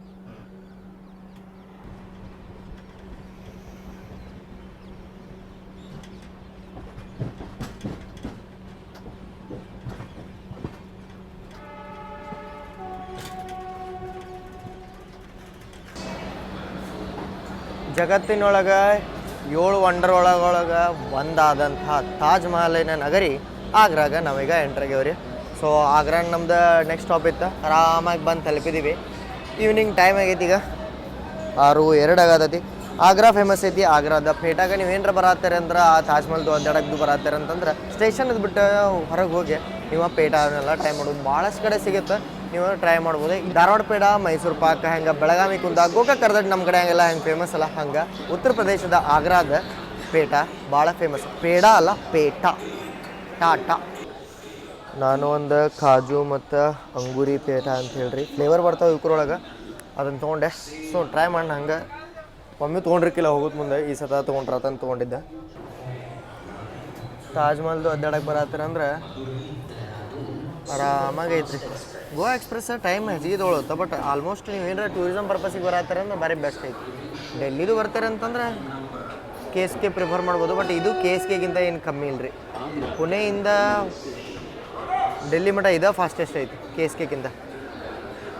ಜಗತ್ತಿನೊಳಗೆ 7 ವಂಡರ್ ಒಳಗೆ ಒಂದಾದಂಥ ತಾಜ್ ಮಹಲಿನ ನಗರಿ ಆಗ್ರಾಗ ನಾವೀಗ ಎಂಟ್ರಾಗ್ಯಾವ್ರಿ ಸೊ ಆಗ್ರಾ ನಮ್ದು ನೆಕ್ಸ್ಟ್ ಸ್ಟಾಪ್ ಇತ್ತು ಆರಾಮಾಗಿ ಬಂದು ತಲುಪಿದ್ದೀವಿ ಈವ್ನಿಂಗ್ ಟೈಮ್ ಆಗೈತಿ ಈಗ 6:02 ಆಗತೈತಿ ಆಗ್ರಾ ಫೇಮಸ್ ಐತಿ ಆಗ್ರಾದ ಪೇಟಾಗ ನೀವು ಏನರ ಬರತ್ತಾರೆ ಅಂದ್ರೆ ಆ ತಾಜ್ ಮಹಲ್ದು ಅಡ್ಡಾಡಕ್ಕೆ ಬರತ್ತಾರೆ ಅಂತಂದ್ರೆ ಸ್ಟೇಷನ್ ಬಿಟ್ಟು ಹೊರಗೆ ಹೋಗಿ ನೀವು ಪೇಟ ಅದನ್ನೆಲ್ಲ ಟ್ರೈ ಮಾಡೋದು ಭಾಳಷ್ಟು ಕಡೆ ಸಿಗುತ್ತೆ ನೀವು ಟ್ರೈ ಮಾಡ್ಬೋದು ಈ ಧಾರವಾಡ ಪೇಡ ಮೈಸೂರು ಪಾಕ ಹೆಂಗೆ ಬೆಳಗಾವಿ ಕುಂದ ಗೋಕಾಕ್ ಕರ್ದಟ್ಟು ನಮ್ಮ ಕಡೆ ಹಂಗೆಲ್ಲ ಹೆಂಗೆ ಫೇಮಸ್ ಅಲ್ಲ ಹಂಗೆ ಉತ್ತರ ಪ್ರದೇಶದ ಆಗ್ರಾದ ಪೇಟ ಭಾಳ ಫೇಮಸ್ ಪೇಡ ಅಲ್ಲ ಪೇಟ ಟಾಟಾ. ನಾನು ಒಂದು ಕಾಜು ಮತ್ತು ಅಂಗೂರಿ ಪೇಟ ಅಂತ ಹೇಳ್ರಿ ಫ್ಲೇವರ್ ಬರ್ತಾವೆ ಇವ್ರೊಳಗೆ, ಅದನ್ನು ತೊಗೊಂಡೆ. ಸೊ ಟ್ರೈ ಮಾಡಿ ಹಂಗೆ ಒಮ್ಮೆ ತೊಗೊಂಡಿರ್ಕಿಲ್ಲ ಹೋಗೋದು ಮುಂದೆ, ಈ ಸತ ತೊಗೊಂಡ್ರತಂತ ತೊಗೊಂಡಿದ್ದೆ. ತಾಜ್ ಮಹಲ್ದು ಅಡ್ಡಾಡಕ್ಕೆ ಬರತ್ತೀರಂದ್ರೆ ಆರಾಮಾಗಿ ಐತ್ರಿ. ಗೋವಾ ಎಕ್ಸ್ಪ್ರೆಸ್ ಟೈಮ್ ಹೆಚ್ಚಿಗೆ ತೊಗೊಳುತ್ತೆ, ಬಟ್ ಆಲ್ಮೋಸ್ಟ್ ನೀವು ಏನಾರ ಟೂರಿಸಮ್ ಪರ್ಪಸಿಗೆ ಬರತ್ತೀರಂದ್ರೆ ಭಾರಿ ಬೆಸ್ಟ್ ಐತಿ. ಡೆಲ್ಲಿದು ಬರ್ತಾರೆ ಅಂತಂದ್ರೆ KSK ಪ್ರಿಫರ್ ಮಾಡ್ಬೋದು, ಬಟ್ ಇದು KSKಗಿಂತ ಏನು ಕಮ್ಮಿ ಇಲ್ಲರಿ. ಪುಣೆಯಿಂದ ಡೆಲ್ಲಿ ಮಟ್ಟ ಇದೇ ಫಾಸ್ಟೆಸ್ಟ್ ಐತಿ KSKಗಿಂತ.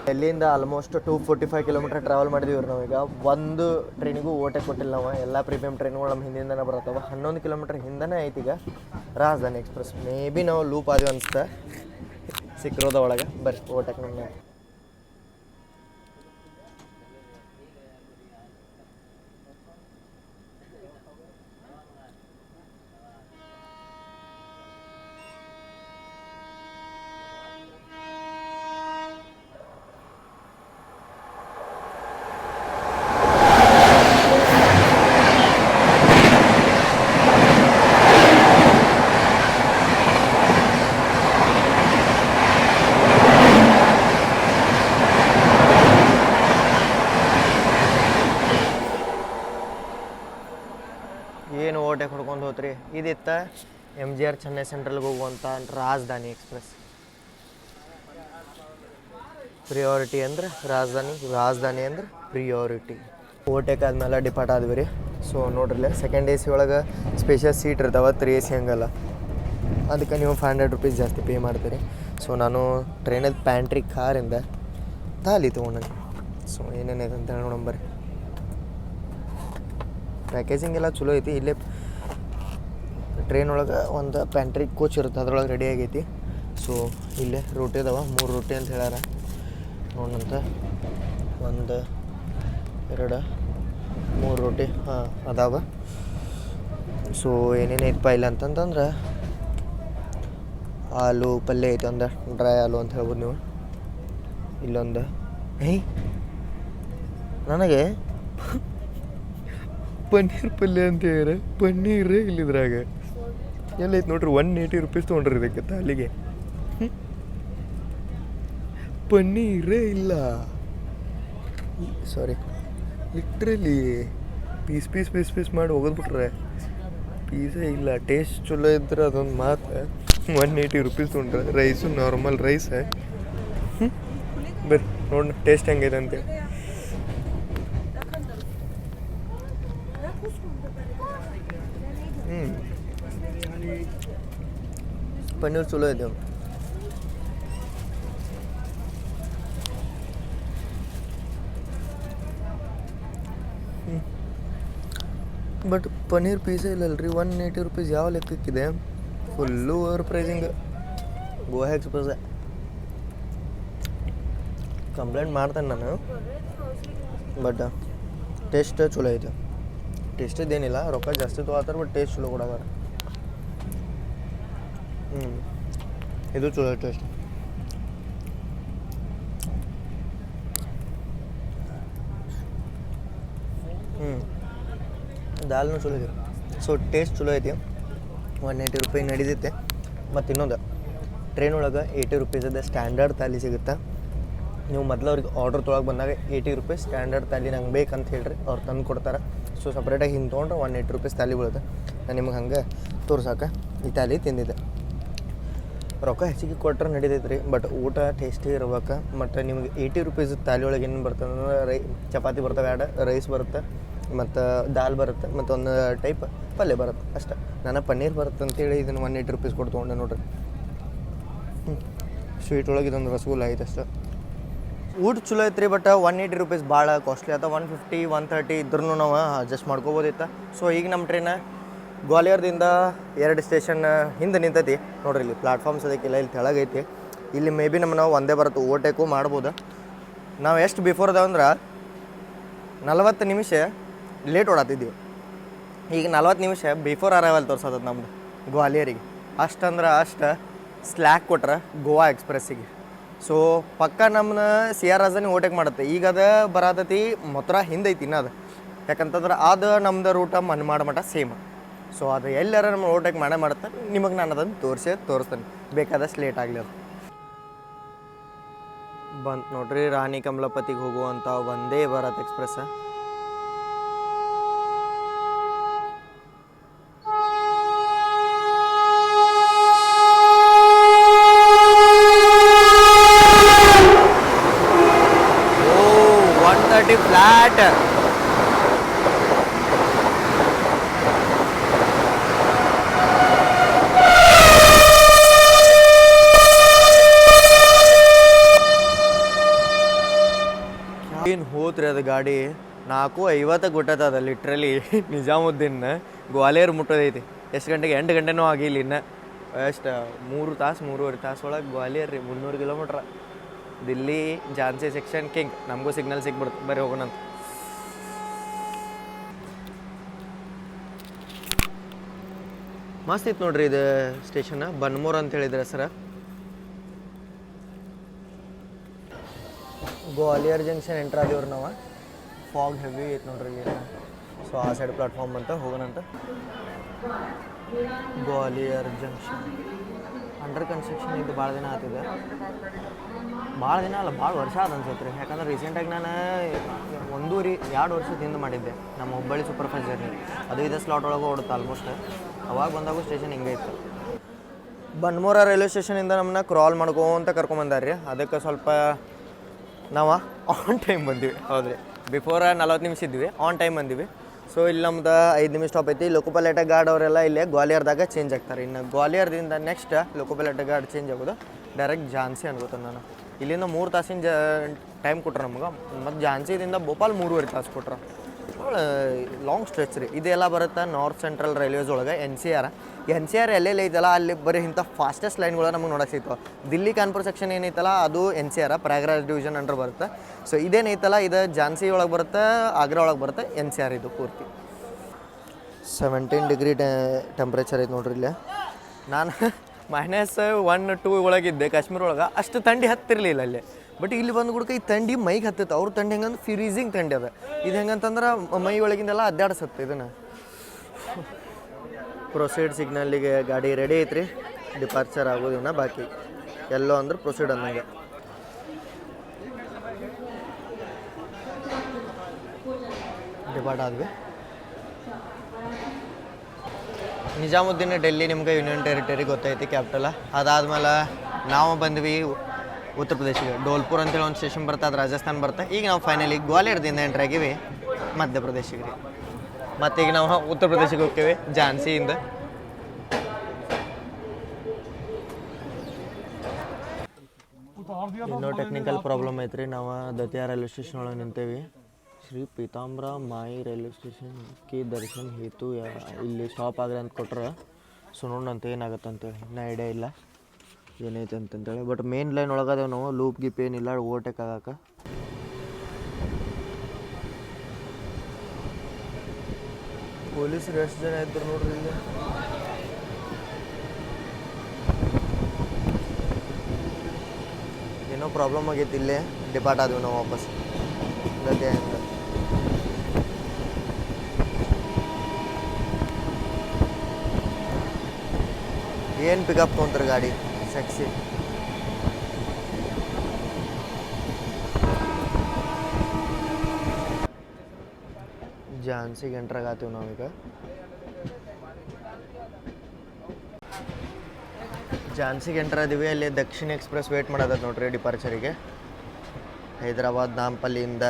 ಡೆಲ್ಲಿಯಿಂದ ಆಲ್ಮೋಸ್ಟ್ 245 ಕಿಲೋಮೀಟರ್ ಟ್ರಾವೆಲ್ ಮಾಡಿದ್ವಿ ನಾವೀಗ. ಒಂದು ಟ್ರೈನಿಗೂ ಓಟೆ ಕೊಟ್ಟಿಲ್ಲ ನಾವು, ಎಲ್ಲ ಪ್ರೀಮಿಯಮ್ ಟ್ರೈನ್ಗಳು ನಮ್ಮ ಹಿಂದಿಂದನೇ ಬರ್ತವೆ. 11 ಕಿಲೋಮೀಟರ್ ಹಿಂದನೇ ಐತಿ ಈಗ ರಾಜಧಾನಿ ಎಕ್ಸ್ಪ್ರೆಸ್. ಮೇ ಬಿ ನಾವು ಲೂಪ್ ಆದ್ವಿ ಅನಿಸ್ತಾ ಸಿಕ್ಕಿರೋದ ಒಳಗೆ. ಬರ್ರಿ ಓಟಕ್ಕೆ ನಮ್ಮ ಏನು ಓಟೆ ಹೊಡ್ಕೊಂಡು ಹೋತ್ರಿ. ಇದಿತ್ತ MGR ಚೆನ್ನೈ ಸೆಂಟ್ರಲ್ಗೆ ಹೋಗುವಂಥ ರಾಜಧಾನಿ ಎಕ್ಸ್ಪ್ರೆಸ್. ಪ್ರಿಯಾರಿಟಿ ಅಂದ್ರೆ ರಾಜಧಾನಿ, ರಾಜಧಾನಿ ಅಂದ್ರೆ ಪ್ರಿಯಾರಿಟಿ. ಓಟೆಕ್ ಆದ್ಮೇಲೆ ಡಿಪಾರ್ಟ್ ಆದ್ವಿ ರೀ. ಸೊ ನೋಡ್ರಿ, ಸೆಕೆಂಡ್ AC ಒಳಗೆ ಸ್ಪೇಷಿಯಸ್ ಸೀಟ್ ಇರ್ತಾವೆ, 3 AC ಹಂಗಲ್ಲ. ಅದಕ್ಕೆ ನೀವು 500 ರೂಪೀಸ್ ಜಾಸ್ತಿ ಪೇ ಮಾಡ್ತೀರಿ. ಸೊ ನಾನು ಟ್ರೈನದ ಪ್ಯಾಂಟ್ರಿ ಕಾರಿಂದ ತಾಲಿ ತೊಗೊಂಡು. ಸೊ ಏನೇನೈತೆ ಅಂತ ಹೇಳಿ ನೋಡಂಬರ್ರಿ. ಪ್ಯಾಕೇಜಿಂಗ್ ಎಲ್ಲ ಚಲೋ ಐತಿ. ಇಲ್ಲೇ ಟ್ರೈನ್ ಒಳಗೆ ಒಂದು ಪ್ಯಾಂಟ್ರಿ ಕೋಚ್ ಇರುತ್ತೆ, ಅದ್ರೊಳಗೆ ರೆಡಿ ಆಗೈತಿ. ಸೊ ಇಲ್ಲೇ ರೋಟಿ ಅದಾವ, 3 ರೋಟಿ ಅಂತ ಹೇಳ್ಯಾರ. ನೋಡಂತ 1 2 3 ರೋಟಿ ಅದಾವ. ಸೊ ಏನೇನೈತಪ್ಪ ಇಲ್ಲ ಅಂತಂತಂದ್ರೆ ಆಲೂ ಪಲ್ಯ ಐತೆ, ಒಂದು ಡ್ರೈ ಆಲೂ ಅಂತ ಹೇಳ್ಬೋದು ನೀವು. ಇಲ್ಲೊಂದು ನನಗೆ ಪನ್ನೀರ್ ಪಲ್ಯ ಅಂತ ಹೇಳ್ಯಾರ. ಪನ್ನೀರೇ ಇಲ್ಲಿದ್ರಾಗ ಎಲ್ಲೈತೆ ನೋಡ್ರಿ. 180 ರೂಪೀಸ್ ತೊಗೊಂಡ್ರಿ ಇದಕ್ಕೆ ತಾಲಿಗೆ. ಪನ್ನೀರೇ ಇಲ್ಲ, sorry, literally piece piece piece piece ಮಾಡಿ ಹೋಗೋದ್ಬಿಟ್ರೆ ಪೀಸೇ ಇಲ್ಲ. ಟೇಸ್ಟ್ ಚಲೋ ಇದ್ರೆ ಅದೊಂದು ಮಾತು. 180 ರೂಪೀಸ್ ತೊಗೊಂಡ್ರೆ ರೈಸು ನಾರ್ಮಲ್ ರೈಸ್. ಬರ್ರಿ ನೋಡಿ ಟೇಸ್ಟ್ ಹೆಂಗೈತೆ ಅಂತೇಳಿ. ಪನ್ನೀರ್ ಚಲೋ ಇದೆ. ಬಟ್ ಪನ್ನೀರ್ ಪೀಸೇ ಇಲ್ಲಲ್ರಿ. 180 ರೂಪೀಸ್ ಯಾವ ಲೆಕ್ಕಕ್ಕಿದೆ? Full over pricing. Goa express complaint ಮಾಡ್ತೇನೆ ನಾನು, ಬಟ್ ಟೇಸ್ಟ್ ಚಲೋ ಐತೆ. ಟೇಸ್ಟಿದ್ದೇನಿಲ್ಲ, ರೊಕ್ಕ ಜಾಸ್ತಿ ತೊಗೊಳ್ತಾರೆ, ಬಟ್ ಟೇಸ್ಟ್ ಚಲೋ ಕೊಡೋದಾರ. ಇದು ಚಲೋ ಟೇಸ್ಟ್. ದಾಲ್ನೂ ಚಲೋ ಇದೆ. ಸೊ ಟೇಸ್ಟ್ ಚಲೋ ಐತಿ. 180 ರೂಪಾಯಿ ನಡೀತೈತೆ. ಮತ್ತು ಇನ್ನೊಂದು ಟ್ರೈನ್ ಒಳಗೆ 80 ರೂಪೀಸದ ಸ್ಟ್ಯಾಂಡರ್ಡ್ ತಾಲಿ ಸಿಗುತ್ತೆ. ನೀವು ಮೊದಲು ಅವ್ರಿಗೆ ಆರ್ಡ್ರ್ ತೊಗೊಳಗೆ ಬಂದಾಗ 80 ರೂಪೀಸ್ ಸ್ಟ್ಯಾಂಡರ್ಡ್ ತಾಲಿ ನಂಗೆ ಬೇಕಂತ ಹೇಳ್ರಿ, ಅವ್ರು ತಂದು ಕೊಡ್ತಾರೆ. ಸೊ ಸಪ್ರೇಟಾಗಿ ಹಿಂಗೆ ತೊಗೊಂಡ್ರೆ 180 ರೂಪೀಸ್ ತಾಲಿ ಬೀಳುತ್ತೆ. ನಾನು ನಿಮ್ಗೆ ಹಂಗೆ ತೋರ್ಸಕ್ಕೆ ಈ ತಾಲಿ ತಿಂದಿದ್ದೆ. ರೊಕ್ಕ ಹೆಚ್ಚಿಗೆ ಕೊಟ್ಟರೆ ನಡೀತೈತೆ ರೀ, ಬಟ್ ಊಟ ಟೇಸ್ಟಿ ಇರ್ಬೇಕು. ಮತ್ತು ನಿಮ್ಗೆ 80 ರೂಪೀಸ್ ತಾಲಿ ಒಳಗೆ ಏನು ಬರ್ತದೆ ಅಂದ್ರೆ ಚಪಾತಿ ಬರ್ತವೆ, 2 ರೈಸ್ ಬರುತ್ತೆ, ಮತ್ತು ದಾಲ್ ಬರುತ್ತೆ, ಮತ್ತು ಒಂದು ಟೈಪ್ ಪಲ್ಯ ಬರುತ್ತೆ ಅಷ್ಟೇ. ನಾನು ಪನ್ನೀರ್ ಬರುತ್ತೆ ಅಂತೇಳಿ ಇದನ್ನು 180 ರೂಪೀಸ್ ಕೊಟ್ಟು ತೊಗೊಂಡೆ ನೋಡ್ರಿ. ಸ್ವೀಟ್ ಒಳಗೆ ಇದೊಂದು ರಸಗುಲ್ಲ ಐತೆ ಅಷ್ಟೇ. ಊಟ ಚಲೋ ಐತ್ರಿ, ಬಟ್ 180 ರೂಪೀಸ್ ಭಾಳ ಕಾಸ್ಟ್ಲಿ ಆಯ್ತು. 150 130 ಇದ್ರೂ ನಾವು ಅಡ್ಜಸ್ಟ್ ಮಾಡ್ಕೋಬೋದಿತ್ತು. ಸೊ ಈಗ ನಮ್ಮ ಟ್ರೈನ ಗ್ವಾಲಿಯರ್ದಿಂದ 2 ಸ್ಟೇಷನ್ ಹಿಂದೆ ನಿಂತೈತಿ ನೋಡ್ರಿ. ಇಲ್ಲಿ ಪ್ಲಾಟ್ಫಾರ್ಮ್ಸ್ ಅದಕ್ಕೆಲ್ಲ ಇಲ್ಲಿ ತೆಳಗೈತಿ. ಇಲ್ಲಿ ಮೇ ಬಿ ನಮ್ಮನ್ನು ಒಂದೇ ಬರುತ್ತೆ, ಓಟೇಕು ಮಾಡ್ಬೋದು. ನಾವು ಎಷ್ಟು ಬಿಫೋರ್ ಅದಾವಂದ್ರೆ 40 ನಿಮಿಷ ಲೇಟ್ ಓಡಾತಿದ್ದೀವಿ. ಈಗ 40 ನಿಮಿಷ ಬಿಫೋರ್ ಅರೈವಲ್ ತೋರ್ಸತ್ತದ ನಮ್ದು ಗ್ವಾಲಿಯರಿಗೆ. ಅಷ್ಟಂದ್ರೆ ಅಷ್ಟು ಸ್ಲ್ಯಾಕ್ ಕೊಟ್ರೆ ಗೋವಾ ಎಕ್ಸ್ಪ್ರೆಸ್ಸಿಗೆ. ಸೊ ಪಕ್ಕ ನಮ್ಮನ್ನ CR ರಾಜಧಾನಿ ಓಟೇಕ್ ಮಾಡುತ್ತೆ. ಈಗ ಅದು ಬರತೈತಿ ಮಥುರಾ ಹಿಂದೈತಿ ಇನ್ನದು, ಯಾಕಂತಂದ್ರೆ ಅದು ನಮ್ದು ರೂಟ ಮನ್ಮಾಡ್ ಮಠ ಸೇಮ್. ಸೊ ಅದು ಎಲ್ಲಾರ ನಮ್ಮ ಓವರ್ಟೇಕ್ ಮಾಡೇ ಮಾಡುತ್ತೆ. ನಿಮಗೆ ನಾನು ಅದನ್ನು ತೋರಿಸ್ತೇನೆ, ಬೇಕಾದಷ್ಟು ಲೇಟ್ ಆಗಲಿ ಅದು. ಬಂತು ನೋಡ್ರಿ ರಾಣಿ ಕಮಲಪತಿಗೆ ಹೋಗುವಂಥ ವಂದೇ ಭಾರತ್ ಎಕ್ಸ್ಪ್ರೆಸ್. ಓ 130 ಫ್ಲಾಟ್. ಏನು ಹೋತ್ರಿ ಅದು ಗಾಡಿ 4:50 ಗುಟ್ಟದ ಲಿಟ್ರಲಿ. ನಿಜಾಮುದ್ದೀನ್ ಗ್ವಾಲಿಯರ್ ಮುಟ್ಟೋದೈತಿ. ಎಷ್ಟು ಗಂಟೆಗೆ? 8 ಗಂಟೆನೂ ಆಗಿಲ್ಲ ಇನ್ನು. ಎಷ್ಟು 3.5 ತಾಸು ಒಳಗೆ ಗ್ವಾಲಿಯರ್ ರೀ. 300 kilometre. Delhi Jhansi section king. ನಮಗೂ ಸಿಗ್ನಲ್ ಸಿಗ್ಬಿಡ್ತು, ಬರೀ ಹೋಗೋಣಂತ. ಮಸ್ತ್ ಇತ್ತು ನೋಡ್ರಿ ಇದು ಸ್ಟೇಷನ್. ಬನ್ಮೋರ್ ಅಂತ ಹೇಳಿದ್ರೆ ಸರ. ಗ್ವಾಲಿಯರ್ ಜಂಕ್ಷನ್ ಎಂಟ್ರ್ ಆದಿವ್ರಿ ನಾವು. ಫಾಗ್ ಹೆವಿ ಐತೆ ನೋಡ್ರಿ ಇಲ್ಲಿ. ಸೊ ಆ ಸೈಡ್ ಪ್ಲಾಟ್ಫಾರ್ಮ್ ಅಂತ ಹೋಗೋಣಂತ. ಗ್ವಾಲಿಯರ್ ಜಂಕ್ಷನ್ ಅಂಡರ್ ಕನ್ಸ್ಟ್ರಕ್ಷನ್ ಇದು ಭಾಳ ದಿನ ಆಗ್ತಿದೆ. ಭಾಳ ದಿನ ಅಲ್ಲ, ಭಾಳ ವರ್ಷ ಆದ ಅನ್ಸುತ್ತೆ ರೀ. ಯಾಕಂದ್ರೆ ರೀಸೆಂಟಾಗಿ ನಾನು 1.5-2 ವರ್ಷದ ಹಿಂದೆ ಮಾಡಿದ್ದೆ ನಮ್ಮ ಹುಬ್ಬಳ್ಳಿ ಸೂಪರ್ ಫಾಸ್ಟ್ ಜರ್ನಿ. ಅದು ಇದೇ ಸ್ಲಾಟ್ ಒಳಗೆ ಓಡುತ್ತೆ ಆಲ್ಮೋಸ್ಟ್. ಅವಾಗ ಬಂದಾಗೂ ಸ್ಟೇಷನ್ ಹಿಂಗೆ ಇತ್ತು. ಬನ್ಮೋರ ರೈಲ್ವೆ ಸ್ಟೇಷನಿಂದ ನಮ್ಮನ್ನ ಕ್ರಾಲ್ ಮಾಡ್ಕೊಂತ ಕರ್ಕೊಂಬಂದಾರ್ರಿ. ಅದಕ್ಕೆ ಸ್ವಲ್ಪ ನಾವು ಆನ್ ಟೈಮ್ ಬಂದೀವಿ. ಹೌದು ರೀ, ಬಿಫೋರ್ 40 ನಿಮಿಷ ಇದ್ವಿ, ಆನ್ ಟೈಮ್ ಬಂದೀವಿ. ಸೊ ಇಲ್ಲಿ ನಮ್ದು 5 ನಿಮಿಷ ಸ್ಟಾಪ್ ಐತಿ. ಲೋಕೋಪೈಲಟ್ ಗಾರ್ಡ್ ಅವರೆಲ್ಲ ಇಲ್ಲೇ ಗ್ವಾಲಿಯರ್ದಾಗ ಚೇಂಜ್ ಆಗ್ತಾರೆ. ಇನ್ನು ಗ್ವಾಲಿಯರ್ದಿಂದ ನೆಕ್ಸ್ಟ್ ಲೋಕೋಪೈಲಟ್ ಗಾರ್ಡ್ ಚೇಂಜ್ ಆಗೋದು ಡೈರೆಕ್ಟ್ ಝಾನ್ಸಿ ಅನ್ಕೋತಾನೆ ನಾನು. ಇಲ್ಲಿಂದ 3 ತಾಸಿನ ಟೈಮ್ ಕೊಟ್ರೆ ನಮ್ಗೆ. ಮತ್ತು ಝಾನ್ಸಿದಿಂದ ಭೋಪಾಲ್ 3.5 ತಾಸು ಕೊಟ್ರೆ. ಲಾಂಗ್ ಸ್ಟ್ರೆಚ್ ರೀ. ಇದೆಲ್ಲ ಬರುತ್ತೆ ನಾರ್ತ್ ಸೆಂಟ್ರಲ್ ರೈಲ್ವೇಸ್ ಒಳಗೆ. NCR ಎಲ್ಲೆಲ್ಲಿ ಐತಲ್ಲ ಅಲ್ಲಿ ಬರೀ ಇಂಥ ಫಾಸ್ಟೆಸ್ಟ್ ಲೈನ್ಗಳು ನಮಗೆ ನೋಡೋಕೆ ಸಿಗ್ತಾವೆ. ದಿಲ್ಲಿ ಕಾನ್ಪುರ್ ಸೆಕ್ಷನ್ ಏನೈತಲ್ಲ ಅದು NCR ಪ್ರಯಾಗ್ರಾಜ್ ಡಿವಿಷನ್ ಅಂಡರ್ ಬರುತ್ತೆ. ಸೊ ಇದೇನೈತಲ್ಲ ಇದು ಝಾನ್ಸಿ ಒಳಗೆ ಬರುತ್ತೆ, ಆಗ್ರಾ ಒಳಗೆ ಬರುತ್ತೆ. NCR ಇದು ಪೂರ್ತಿ 17 ಡಿಗ್ರಿ ಟೆಂಪ್ರೇಚರ್ ಐತೆ ನೋಡ್ರಿ ಇಲ್ಲಿ. ನಾನು -1-2 ಒಳಗಿದ್ದೆ ಕಾಶ್ಮೀರ ಒಳಗೆ. ಅಷ್ಟು ಥಂಡಿ ಹತ್ತಿರಲಿಲ್ಲ ಅಲ್ಲಿ. ಬಟ್ ಇಲ್ಲಿ ಬಂದು ಕೂಡ ಈ ಥಂಡಿ ಮೈಗೆ ಹತ್ತೈತೆ. ಅವ್ರ ಥಂಡಿ ಹೆಂಗಂದ್ರೆ ಫ್ರೀಸಿಂಗ್ ಥಂಡಿ ಅದ. ಇದು ಹೆಂಗಂತಂದ್ರೆ ಮೈ ಒಳಗಿಂದೆಲ್ಲ ಅಡ್ಡಾಡಿಸುತ್ತೆ ಇದನ್ನು. ಪ್ರೊಸೀಡ್ ಸಿಗ್ನಲ್ಲಿಗೆ ಗಾಡಿ ರೆಡಿ ಐತ್ರಿ. ಡಿಪಾರ್ಚರ್ ಆಗೋದಿನ ಬಾಕಿ ಎಲ್ಲೋ ಅಂದ್ರೆ ಪ್ರೊಸೀಡ್ ಅನ್ನಂಗೆ. ಡಿಪಾರ್ಟ್ ಆದ್ವಿ. ನಿಜಾಮುದ್ದೀನ್ ಡೆಲ್ಲಿ ನಿಮ್ಗೆ ಯೂನಿಯನ್ ಟೆರಿಟರಿ ಗೊತ್ತೈತಿ, ಕ್ಯಾಪಿಟಲ್. ಅದಾದ್ಮೇಲೆ ನಾವು ಬಂದ್ವಿ ಉತ್ತರ ಪ್ರದೇಶಿಗೆ. ಡೋಲ್ಪುರ್ ಅಂತೇಳಿ ಒಂದು ಸ್ಟೇಷನ್ ಬರುತ್ತೆ, ಅದು ರಾಜಸ್ಥಾನ ಬರುತ್ತೆ. ಈಗ ನಾವು ಫೈನಲಿ ಗ್ವಾಲಿಯರ್ದಿಂದ ಎಂಟ್ರ್ ಆಗಿವಿ ಮಧ್ಯಪ್ರದೇಶಿಗೆ ರೀ. ಮತ್ತು ಈಗ ನಾವು ಉತ್ತರ ಪ್ರದೇಶಕ್ಕೆ ಹೋಗ್ತೀವಿ ಝಾನ್ಸಿಯಿಂದ. ಇನ್ನೂ ಟೆಕ್ನಿಕಲ್ ಪ್ರಾಬ್ಲಮ್ ಐತ್ರಿ. ನಾವು ದತಿಯಾ ರೈಲ್ವೆ ಸ್ಟೇಷನ್ ಒಳಗೆ ನಿಂತೇವಿ. ಶ್ರೀ ಪೀತಾಂಬರ ಮಾಯಿ ರೈಲ್ವೆ ಸ್ಟೇಷನ್ ಕಿ ದರ್ಶನ್ ಹೇತು ಇಲ್ಲಿ ಸ್ಟಾಪ್ ಆಗ್ರಿ ಅಂತ ಕೊಟ್ರೆ. ಸೊ ನೋಡೋಣಂತ ಏನಾಗುತ್ತೆ ಅಂತೇಳಿ. ಇನ್ನೂ ಐಡಿಯಾ ಇಲ್ಲ ಏನೈತೆ ಅಂತಂತೇಳಿ. ಬಟ್ ಮೇನ್ ಲೈನ್ ಒಳಗದೇವು ನಾವು. ಲೂಪ್ ಗಿಪ್ ಏನಿಲ್ಲ ಓವರ್ಟೇಕ್ ಆಗಕ್ಕೆ. ಪೊಲೀಸರು ಎಷ್ಟು ಜನ ಇದ್ರು ನೋಡ್ರಿ ಇಲ್ಲಿ. ಏನೋ ಪ್ರಾಬ್ಲಮ್ ಆಗೈತಿ ಇಲ್ಲೇ. ಡಿಪಾರ್ಟ್ ಆದ್ವಿ ನಾವು ವಾಪಸ್ ಗದ್ದೆಯಿಂದ. ಏನು ಪಿಕಪ್ ತೊಗೊಂತಾರೆ ಗಾಡಿ ಸೆಕ್ಸಿ. ಝಾನ್ಸಿಗೆ ಎಂಟ್ರಾಗ ಆತೀವಿ ನಾವೀಗ. ಝಾನ್ಸಿಗೆ ಎಂಟ್ರ್ ಆದೀವಿ. ಅಲ್ಲಿ ದಕ್ಷಿಣ ಎಕ್ಸ್ಪ್ರೆಸ್ ವೇಟ್ ಮಾಡೋದ ನೋಡ್ರಿ ಡಿಪಾರ್ಚರಿಗೆ. ಹೈದರಾಬಾದ್ ನಾಂಪಲ್ಲಿಯಿಂದ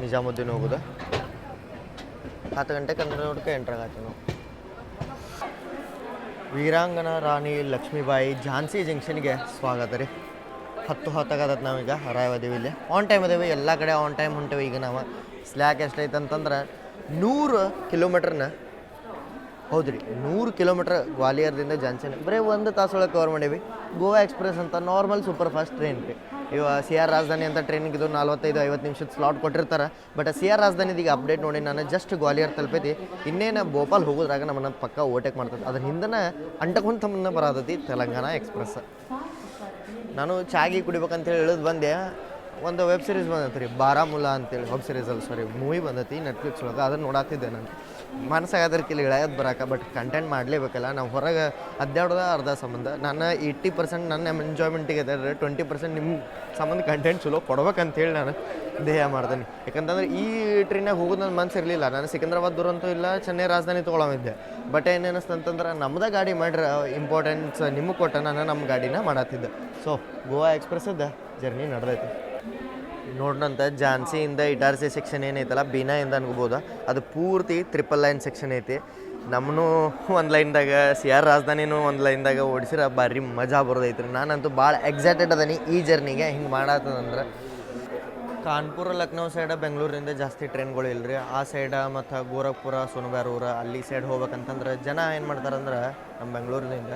ನಿಜಾಮುದ್ದೀನ್ ಹೋಗೋದು. 10 ಗಂಟೆ ಕನ್ನಡಕ್ಕೆ ಎಂಟ್ರಾಗ ಆತೀವಿ ನಾವು. ವೀರಾಂಗನ ರಾಣಿ ಲಕ್ಷ್ಮೀಬಾಯಿ ಝಾನ್ಸಿ ಜಂಕ್ಷನ್ಗೆ ಸ್ವಾಗತ ರೀ. 10 ಆಗತ್ತೆ ನಾವೀಗ ಅರೈವ್ ಅದೀವಿ ಇಲ್ಲಿ. ಆನ್ ಟೈಮ್ ಅದೇವಿ, ಎಲ್ಲ ಕಡೆ ಆನ್ ಟೈಮ್ ಹೊಂಟೇವಿ. ಈಗ ನಾವು ಸ್ಲ್ಯಾಕ್ ಎಷ್ಟೈತೆ ಅಂತಂದ್ರೆ 100 ಕಿಲೋಮೀಟ್ರನ್ನ. ಹೌದು ರೀ, 100 ಕಿಲೋಮೀಟ್ರ್ ಗ್ವಾಲಿಯರ್ದಿಂದ ಝಾನ್ಸಿನ ಬರೀ 1 ತಾಸೊಳಗೆ ಕವರ್ ಮಾಡೀವಿ. ಗೋವಾ ಎಕ್ಸ್ಪ್ರೆಸ್ ಅಂತ ನಾರ್ಮಲ್ ಸೂಪರ್ ಫಾಸ್ಟ್ ಟ್ರೈನ್ ರೀ. ಇವಾಗ CR ರಾಜಧಾನಿ ಅಂತ ಟ್ರೈನಿಗೆ ಇದು 45-50 ನಿಮಿಷದ ಸ್ಲಾಟ್ ಕೊಟ್ಟಿರ್ತಾರೆ. ಬಟ್ CR ರಾಜಧಾನಿದು ಈಗ ಅಪ್ಡೇಟ್ ನೋಡಿ ನಾನು ಜಸ್ಟ್ ಗ್ವಾಲಿಯರ್ ತಲುಪೈತಿ. ಇನ್ನೇನು ಭೋಪಾಲ್ ಹೋಗೋದ್ರಾಗ ನಮ್ಮನ್ನ ಪಕ್ಕ ಓವರ್ಟೇಕ್ ಮಾಡ್ತದೆ. ಅದ್ರ ಹಿಂದನ ಅಂಟಕೊಂತ ಮುನ್ನ ಬರತೈತಿ ತೆಲಂಗಾಣ ಎಕ್ಸ್ಪ್ರೆಸ್. ನಾನು ಚಾಗಿ ಕುಡಿಬೇಕಂತೇಳಿ ಇಳಿದು ಬಂದೆ. ಒಂದು ವೆಬ್ ಸೀರೀಸ್ ಬಂದೈತೆ ರೀ ಬಾರಾಮುಲ್ಲಾ ಅಂತೇಳಿ. ವೆಬ್ ಸೀರೀಸಲ್ಲಿ ಮೂವಿ ಬಂದೈತಿ ನೆಟ್ಫ್ಲಿಕ್ಸ್ ಒಳಗೆ. ಅದನ್ನು ನೋಡಾತಿದ್ದೆ ನಾನು. ಮನಸ್ಸಾಗದ್ರಕ್ಕಿಲ್ಲ ಇಳಿಯೋದು ಬರೋಕೆ, ಬಟ್ ಕಂಟೆಂಟ್ ಮಾಡಲೇಬೇಕಲ್ಲ. ನಾವು ಹೊರಗೆ ಅಡ್ಡಾಡೋದ ಅರ್ಧ ಸಂಬಂಧ. ನಾನು 80% ನನ್ನ ಎಂಜಾಯ್ಮೆಂಟಿಗೆ ಅದ, 20% ನಿಮ್ಮ ಸಂಬಂಧ ಕಂಟೆಂಟ್ ಚಲೋ ಕೊಡ್ಬೇಕಂತೇಳಿ ನಾನು ದೇಹ ಮಾಡ್ದೇನೆ. ಯಾಕಂತಂದ್ರೆ ಈ ಟ್ರೈನಾಗ ಹೋಗೋದು ನನ್ನ ಮನಸ್ಸು ಇರಲಿಲ್ಲ. ನಾನು ಸಿಕಂದ್ರಾಬಾದ್ ದೂರಂತೂ ಇಲ್ಲ, ಚೆನ್ನೈ ರಾಜಧಾನಿ ತೊಗೊಳಮಿದ್ದೆ. ಬಟ್ ಏನೇನಿಸ್ತಂತಂದ್ರೆ ನಮ್ದು ಗಾಡಿ ಮಾಡ್ರೆ ಇಂಪಾರ್ಟೆನ್ಸ್ ನಿಮಗೆ ಕೊಟ್ಟ ನಾನು ನಮ್ಮ ಗಾಡಿನ ಮಾಡತ್ತಿದ್ದೆ. ಸೊ ಗೋವಾ ಎಕ್ಸ್ಪ್ರೆಸ್ಸದ ಜರ್ನಿ ನಡೆದೈತಿ ನೋಡ್ರಂತ. ಝಾನ್ಸಿಯಿಂದ ಇಟಾರ್ಸಿ ಸೆಕ್ಷನ್ ಏನೈತಲ್ಲ, ಬೀನಾಯಿಂದ ಅನ್ಕೋಬೋದು, ಅದು ಪೂರ್ತಿ 3 ಲೈನ್ ಸೆಕ್ಷನ್ ಐತಿ. ನಮ್ಮನ್ನು ಒಂದು ಲೈನ್ದಾಗ CR ರಾಜಧಾನಿನೂ ಒಂದು ಲೈನ್ದಾಗ ಓಡಿಸಿರ ಭಾರಿ ಮಜಾ ಬರೋದೈತ್ರಿ. ನಾನಂತೂ ಭಾಳ ಎಕ್ಸೈಟೆಡ್ ಅದೀನಿ ಈ ಜರ್ನಿಗೆ. ಹಿಂಗೆ ಮಾಡತ್ತದಂದ್ರೆ ಕಾನ್ಪುರ ಲಕ್ನೋ ಸೈಡ ಬೆಂಗಳೂರಿಂದ ಜಾಸ್ತಿ ಟ್ರೈನ್ಗಳು ಇಲ್ಲರಿ. ಆ ಸೈಡ ಮತ್ತು ಗೋರಖ್ಪುರ ಸೋನಬ್ಯಾರೂರ ಅಲ್ಲಿ ಸೈಡ್ ಹೋಗ್ಬೇಕಂತಂದ್ರೆ ಜನ ಏನು ಮಾಡ್ತಾರಂದ್ರೆ ನಮ್ಮ ಬೆಂಗಳೂರಿನಿಂದ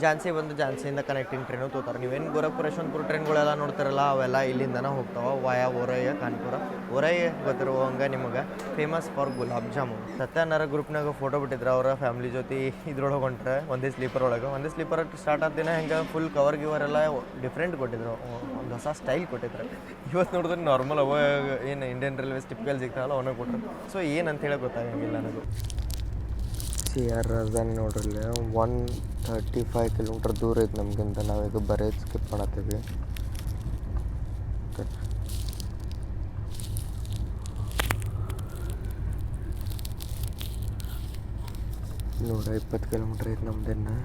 ಝಾನ್ಸಿ ಬಂದು ಝಾನ್ಸಿಯಿಂದ ಕನೆಕ್ಟಿಂಗ್ ಟ್ರೈನು ತೊಗೋತಾರೆ. ನೀವೇನು ಗೋರಖ್ಪುರ ಯಶವಂತಪುರ ಟ್ರೈನ್ಗಳೆಲ್ಲ ನೋಡ್ತಾರಲ್ಲ, ಅವೆಲ್ಲ ಇಲ್ಲಿಂದನೇ ಹೋಗ್ತಾವೆ ವಾಯಾ ಓರಯ್ಯ ಕಾನ್ಪುರ. ಓರಯ್ಯ ಗೊತ್ತಿರುವಂಗೆ ನಿಮಗೆ ಫೇಮಸ್ ಫಾರ್ ಗುಲಾಬ್ ಜಾಮೂನ್. ಸತ್ಯನಾರ ಗ್ರೂಪ್ನಾಗ ಫೋಟೋ ಬಿಟ್ಟಿದ್ರು ಅವರ ಫ್ಯಾಮ್ಲಿ ಜೊತೆ ಇದ್ರೊಳಗೆ ಹೊಂಟ್ರೆ ಒಂದೇ ಸ್ಲೀಪರ್ ಒಳಗೆ. ಒಂದೇ ಸ್ಲೀಪರ್ ಸ್ಟಾರ್ಟ್ ಆದ ದಿನ ಹೆಂಗೆ ಫುಲ್ ಕವರ್ ಗಿವರೆಲ್ಲ ಡಿಫ್ರೆಂಟ್ ಕೊಟ್ಟಿದ್ರು, ಒಂದು ಹೊಸ ಸ್ಟೈಲ್ ಕೊಟ್ಟಿದ್ರು. ಇವತ್ತು ನೋಡಿದ್ರೆ ನಾರ್ಮಲ್ ಅವ ಏನು ಇಂಡಿಯನ್ ರೈಲ್ವೇಸ್ ಟಿಪಿಕಲ್ ಸಿಗ್ತಾವಲ್ಲ ಅವನ್ನ ಕೊಟ್ಟರು. ಸೊ ಏನಂತ ಹೇಳೋಕೆ ಗೊತ್ತಾಗಂಗಿಲ್ಲ ನನಗೂ. CR ರಾಜಧಾನಿ ನೋಡ್ರಲ್ಲ 135 ಕಿಲೋಮೀಟ್ರ್ ದೂರ ಐತೆ ನಮಗಿಂತ. ನಾವೀಗ ಬರೀ ಸ್ಕಿಪ್ ಮಾಡತ್ತೀವಿ. ನೋಡ 20 ಕಿಲೋಮೀಟ್ರ್ ಐತೆ ನಮ್ದೇನ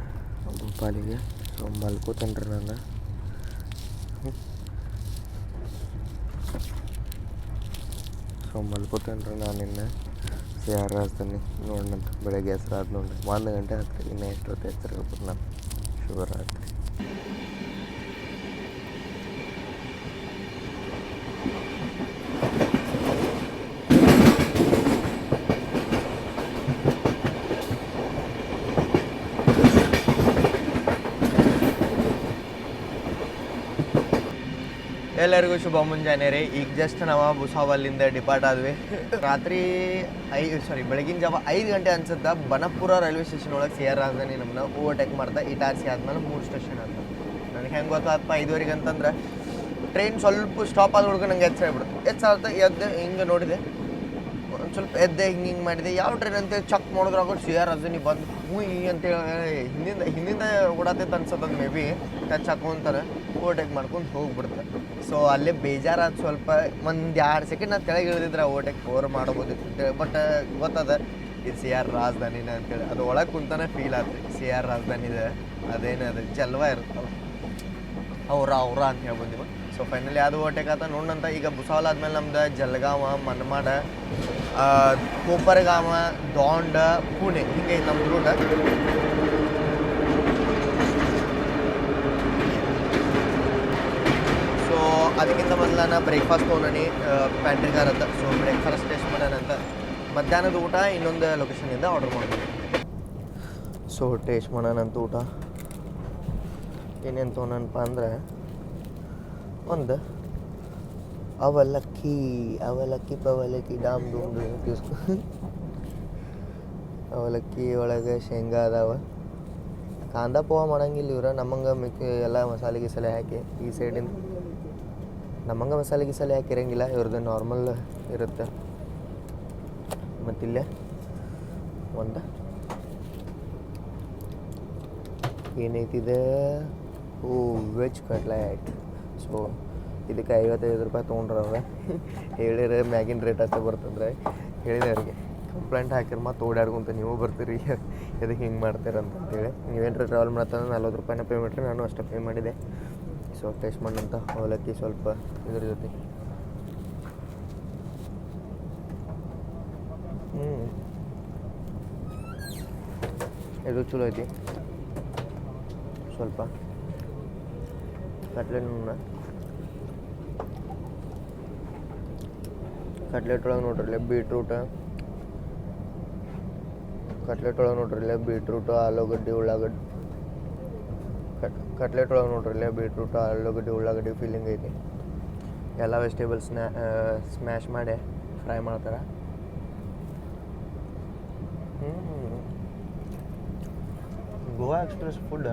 ಭೋಪಾಲಿಗೆ. ಸೊ ಮಲ್ಕೋತೇನ್ರಿ ನಾನು. ಮಲ್ಕೋತೇನ್ರಿ ನಾನಿನ್ನು CR ರಾಜಧಾನಿ ನೋಡೋಣಂತ. ಬೆಳಗ್ಗೆ ಹೆಸರು ಆದ ನೋಡಿ 1 ಗಂಟೆ ಆಗ್ತದೆ. ಇನ್ನು ಎಷ್ಟೊತ್ತು ಹೆಸರು ಇರ್ಬೋದು ನಾನು. ಶುಭರಾತ್ರಿ. ಎಲ್ಲರಿಗೂ ಶುಭ ಮುಂಜಾನೆ ರೀ. ಈಗ ಜಸ್ಟ್ ನಾವು ಭುಸಾವಲ್ಲಿಂದ ಡಿಪಾರ್ಟ್ ಆದ್ವಿ. ರಾತ್ರಿ ಬೆಳಗಿನ ಜಾವ 5 ಗಂಟೆ ಅನ್ಸುತ್ತೆ. ಬನಪುರ ರೈಲ್ವೆ ಸ್ಟೇಷನ್ ಒಳಗೆ CR ರಾಜಧಾನಿ ನಮ್ಮನ್ನ ಓವರ್ಟೇಕ್ ಮಾಡ್ತಾ ಇಟಾರ್ಸಿ ಆದ್ಮೇಲೆ 3 ಸ್ಟೇಷನ್ ಅಂತ. ನನಗೆ ಹೆಂಗೆ ಗೊತ್ತಾಗಪ್ಪ 5:15 ಅಂತಂದ್ರೆ ಟ್ರೈನ್ ಸ್ವಲ್ಪ ಸ್ಟಾಪ್ ಆದ ಹುಡುಗ ನಂಗೆ ಎದ್ದು ಹಿಂಗೆ ನೋಡಿದೆ, ಒಂದು ಸ್ವಲ್ಪ ಎದ್ದೆ ಹಿಂಗೆ ಮಾಡಿದೆ. ಯಾವ ಟ್ರೈನ್ ಅಂತೇಳಿ ಚೆಕ್ ಮಾಡಿದ್ರಾಗ CR ರಾಜಧಾನಿ ಬಂದು ಅಂತೇಳಿ ಹಿಂದಿಂದ ಓಡಾತೈತೆ ಅನ್ಸತ್ತದ. ಮೇ ಬಿ ಟಚ್ ಹಾಕೊಂತಾರೆ, ಓವರ್ಟೇಕ್ ಮಾಡ್ಕೊಂಡು ಹೋಗ್ಬಿಡ್ತಾರೆ. ಸೊ ಅಲ್ಲೇ ಬೇಜಾರಾದ ಸ್ವಲ್ಪ. 1-2 ಸೆಕೆಂಡ್ ನಾನು ಕೆಳಗೆ ಇಳಿದಿದ್ರೆ ಓವರ್ಟೇಕ್ ಮಾಡ್ಬೋದಿತ್ತು. ಬಟ್ ಗೊತ್ತದ ಇದು CR ರಾಜಧಾನಿನ ಅಂತೇಳಿ. ಅದು ಒಳಗೆ ಕುಂತಾನೆ ಫೀಲ್ ಆಯ್ತು CR ರಾಜಧಾನಿದೆ. ಅದೇನದು ಜಲ್ವ ಇರುತ್ತಲ್ಲ, ಅವ್ರ ಅಂತ ಹೇಳ್ಬೋದು ನೀವು. ಸೊ ಫೈನಲಿ ಅದು ಓವರ್ಟೇಕ್ ಆತ ನೋಡಂತ. ಈಗ ಭುಸಾವಲ್ ಆದ್ಮೇಲೆ ನಮ್ದು ಜಲಗಾವ, ಮನ್ಮಾಡ, ಕೋಪರಗಾಮ, ದಾಂಡ, ಪುಣೆ ಹಿಂಗೆ ನಮ್ಮ ರೂಟ್. ಸೊ ಅದಕ್ಕಿಂತ ಮೊದಲು ನಾನು ಬ್ರೇಕ್ಫಾಸ್ಟ್ ತೊಗೊಂಡು ಪ್ಯಾಂಟ್ರಿಗಾರ್ ಅಂತ. ಸೊ ಬ್ರೇಕ್ಫಾಸ್ಟ್ ಟೇಸ್ಟ್ ಮಾಡೋಣಂತ. ಮಧ್ಯಾಹ್ನದ ಊಟ ಇನ್ನೊಂದು ಲೊಕೇಶನಿಂದ ಆರ್ಡರ್ ಮಾಡ್ತೀನಿ. ಸೊ ಟೇಸ್ಟ್ ಮಾಡೋಣಂತ ಊಟ ಏನೇನು ತೊಗೊಳಪ್ಪ ಅಂದ್ರೆ ಒಂದು ಅವಲಕ್ಕಿ ಪವಲಕ್ಕಿ ಡಾಮ್ ಡೂಮ್ ತೀಸ್ಕೊ. ಅವಲಕ್ಕಿ ಒಳಗೆ ಶೇಂಗಾ ಅದಾವ. ಕಾಂದ ಪೋಹ ಮಾಡಂಗಿಲ್ಲ ಇವ್ರು ನಮ್ಮಂಗೆ ಎಲ್ಲ ಮಸಾಲೆ ಗಿಸಾಲೆ ಹಾಕಿ. ಈ ಸೈಡಿಂದ ನಮ್ಮಂಗೆ ಮಸಾಲೆ ಗಿಸಾಲೆ ಹಾಕಿರಂಗಿಲ್ಲ, ಇವ್ರದ್ದು ನಾರ್ಮಲ್ ಇರುತ್ತೆ. ಮತ್ತಿಲ್ಲೇ ಒಂದು ಏನೈತಿದೆ ವೆಜ್ ಕಟ್ಲೆಟ್. ಸೊ ಇದಕ್ಕೆ 55 ರೂಪಾಯಿ ತೊಗೊಂಡ್ರೆ ಅವ್ರೆ. ಹೇಳಿದ್ರೆ ಮ್ಯಾಗಿನ ರೇಟ್ ಅಷ್ಟೇ ಬರ್ತಂದ್ರೆ ಹೇಳಿದೆ ಅವ್ರಿಗೆ. ಕಂಪ್ಲೇಂಟ್ ಹಾಕಿರಿ ಮತ್ತೆ ಓಡಾಡ್ಕೊಂತ ನೀವು ಬರ್ತೀರಿ ಎದಕ್ಕೆ ಹಿಂಗೆ ಮಾಡ್ತೀರಂತಂತೇಳಿ. ನೀವೇನು ಟ್ರಾವೆಲ್ ಮಾಡ್ತಂದ್ರೆ 40 ರೂಪಾಯಿನ ಪೇ ಮಾಡಿರಿ. ನಾನು ಅಷ್ಟೇ ಪೇ ಮಾಡಿದೆ. ಸೊ ಟೇಸ್ಟ್ ಮಾಡಂತ ಅವಲಕ್ಕಿ ಸ್ವಲ್ಪ ಇದ್ರ ಜೊತೆ. ಇದು ಚಲೋ ಐತಿ. ಸ್ವಲ್ಪ ಕಟ್ಲೆಟ್ ಒಳಗೆ ನೋಡ್ರಲ್ಲ ಬೀಟ್ರೂಟು ಆಲೂಗಡ್ಡೆ ಉಳ್ಳಾಗಡ್ಡಿ. ಕಟ್ಲೆಟ್ ಒಳಗೆ ನೋಡ್ರಲ್ಲ ಬೀಟ್ರೂಟು ಆಲೂಗಡ್ಡೆ ಉಳ್ಳಾಗಡ್ಡಿ ಫೀಲಿಂಗ್ ಐತಿ. ಎಲ್ಲ ವೆಜಿಟೇಬಲ್ಸ್ನ ಸ್ಮ್ಯಾಶ್ ಮಾಡಿ ಫ್ರೈ ಮಾಡ್ತಾರೆ. Goa express food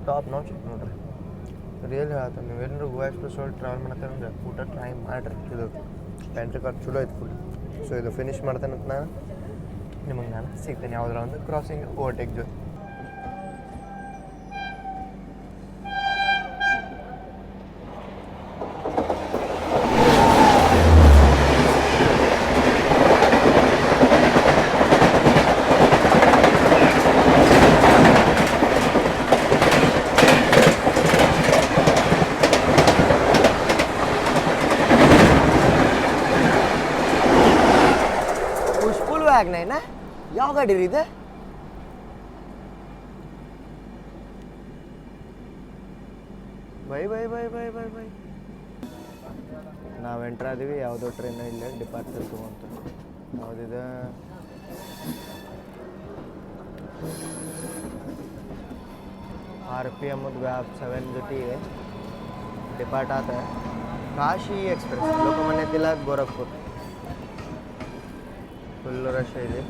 top notch ನೋಡ್ರಿ. ರಿಯಲ್ ಹೇಳ್ತಾರೆ, ನೀವೇನಾರು ಗೋವಾ ಎಕ್ಸ್ಪ್ರೆಸ್ ಒಳಗೆ ಟ್ರಾವೆಲ್ ಮಾಡ್ತಾರೆ ಊಟ ಟ್ರೈ ಮಾಡಿರಿ. ಇದು ಪ್ಯಾಂಟ್ರಿ ಕಾರ್ಡ್ ಚಲೋ ಐತೆ ಫುಡ್. ಸೊ ಇದು ಫಿನಿಶ್ ಮಾಡ್ತೇನೆ ನಾನು. ನಿಮಗೆ ನಾನು ಸಿಗ್ತೇನೆ ಯಾವುದರ ಒಂದು ಕ್ರಾಸಿಂಗ್ ಓವರ್ಟೇಕ್ ಜೊತೆ. पुष्पुल वॅगन ना ಯಾವ ಗಾಡಿ ರೀ ಇದು? Bye bye bye bye bye bye ನಾವು ಎಂಟ್ರ್ ಆದೀವಿ. ಯಾವುದೋ ಟ್ರೈನ್ ಇಲ್ಲೇ ಡಿಪಾರ್ಚರ್ ತೊಗೊಂತ ಯಾವುದಿದೆ RPM व्याप 7 ಜೊತೆ ಡಿಪಾರ್ಟ್ ಆತ Kashi express Lokmanya Tilak Gorakhpur. Full rush ಇದೆ.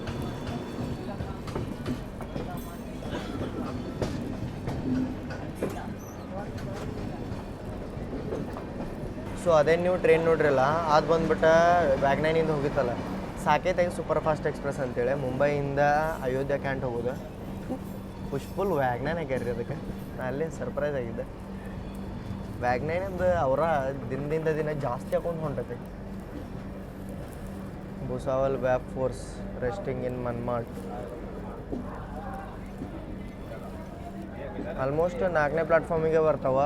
ಸೊ ಅದೇ ನೀವು ಟ್ರೈನ್ ನೋಡ್ರಲ್ಲ ಅದು ಬಂದ್ಬಿಟ್ಟು ವ್ಯಾಗ್ನೈನಿಂದ ಹೋಗಿತ್ತಲ್ಲ ಸಾಕೇತಾಗಿ ಸೂಪರ್ ಫಾಸ್ಟ್ ಎಕ್ಸ್ಪ್ರೆಸ್ ಅಂತೇಳಿ ಮುಂಬೈಯಿಂದ ಅಯೋಧ್ಯ ಕ್ಯಾಂಟ್ ಹೋಗೋದು. ಪುಷ್ಪುಲ್ ವ್ಯಾಗ್ನೈನ್ ಆಗ್ಯಾರ್ರಿ ಅದಕ್ಕೆ. ನಾನು ಅಲ್ಲೇ ಸರ್ಪ್ರೈಸ್ ಆಗಿದ್ದೆ. ವ್ಯಾಗ್ನೈನಿಂದ ಅವರ ದಿನದಿಂದ ದಿನ ಜಾಸ್ತಿ ಹಾಕೊಂಡು ಹೊಂಟೈತೆ. ಭುಸಾವಲ್ ವ್ಯಾಪ್ ಫೋರ್ಸ್ ರೆಸ್ಟಿಂಗ್ ಇನ್ ಮನ್ಮಾಡ್. ಆಲ್ಮೋಸ್ಟ್ 4ನೇ ಪ್ಲಾಟ್ಫಾರ್ಮಿಗೆ ಬರ್ತಾವ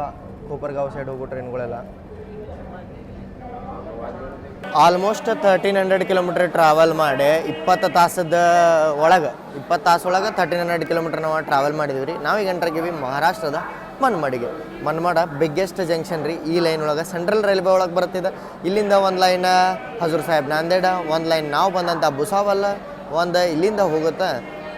ಕೋಪರ್ಗಾಂವ್ ಸೈಡ್ ಹೋಗೋ ಟ್ರೈನ್ಗಳೆಲ್ಲ. ಆಲ್ಮೋಸ್ಟ್ 1300 ಕಿಲೋಮೀಟ್ರ್ ಟ್ರಾವೆಲ್ ಮಾಡಿ 20 ತಾಸದ ಒಳಗೆ 20 ತಾಸೊಳಗೆ 1300 ಕಿಲೋಮೀಟ್ರ್ ನಾವು ಟ್ರಾವೆಲ್ ಮಾಡಿದ್ವಿ ರೀ. ನಾವೀಗ ಎಂಟ್ರಾಗಿವಿ ಮಹಾರಾಷ್ಟ್ರದ ಮನ್ಮಾಡಿಗೆ. ಮನ್ಮಾಡ ಬಿಗ್ಗೆಸ್ಟ್ ಜಂಕ್ಷನ್ ರೀ. ಈ ಲೈನ್ ಒಳಗೆ ಸೆಂಟ್ರಲ್ ರೈಲ್ವೆ ಒಳಗೆ ಬರ್ತಿದೆ. ಇಲ್ಲಿಂದ ಒಂದು ಲೈನ್ ಹಜೂರ್ ಸಾಹೇಬ್ ನಾಂದೇಡ, ಒಂದು ಲೈನ್ ನಾವು ಬಂದಂಥ ಭುಸಾವಲ್, ಒಂದು ಇಲ್ಲಿಂದ ಹೋಗುತ್ತೆ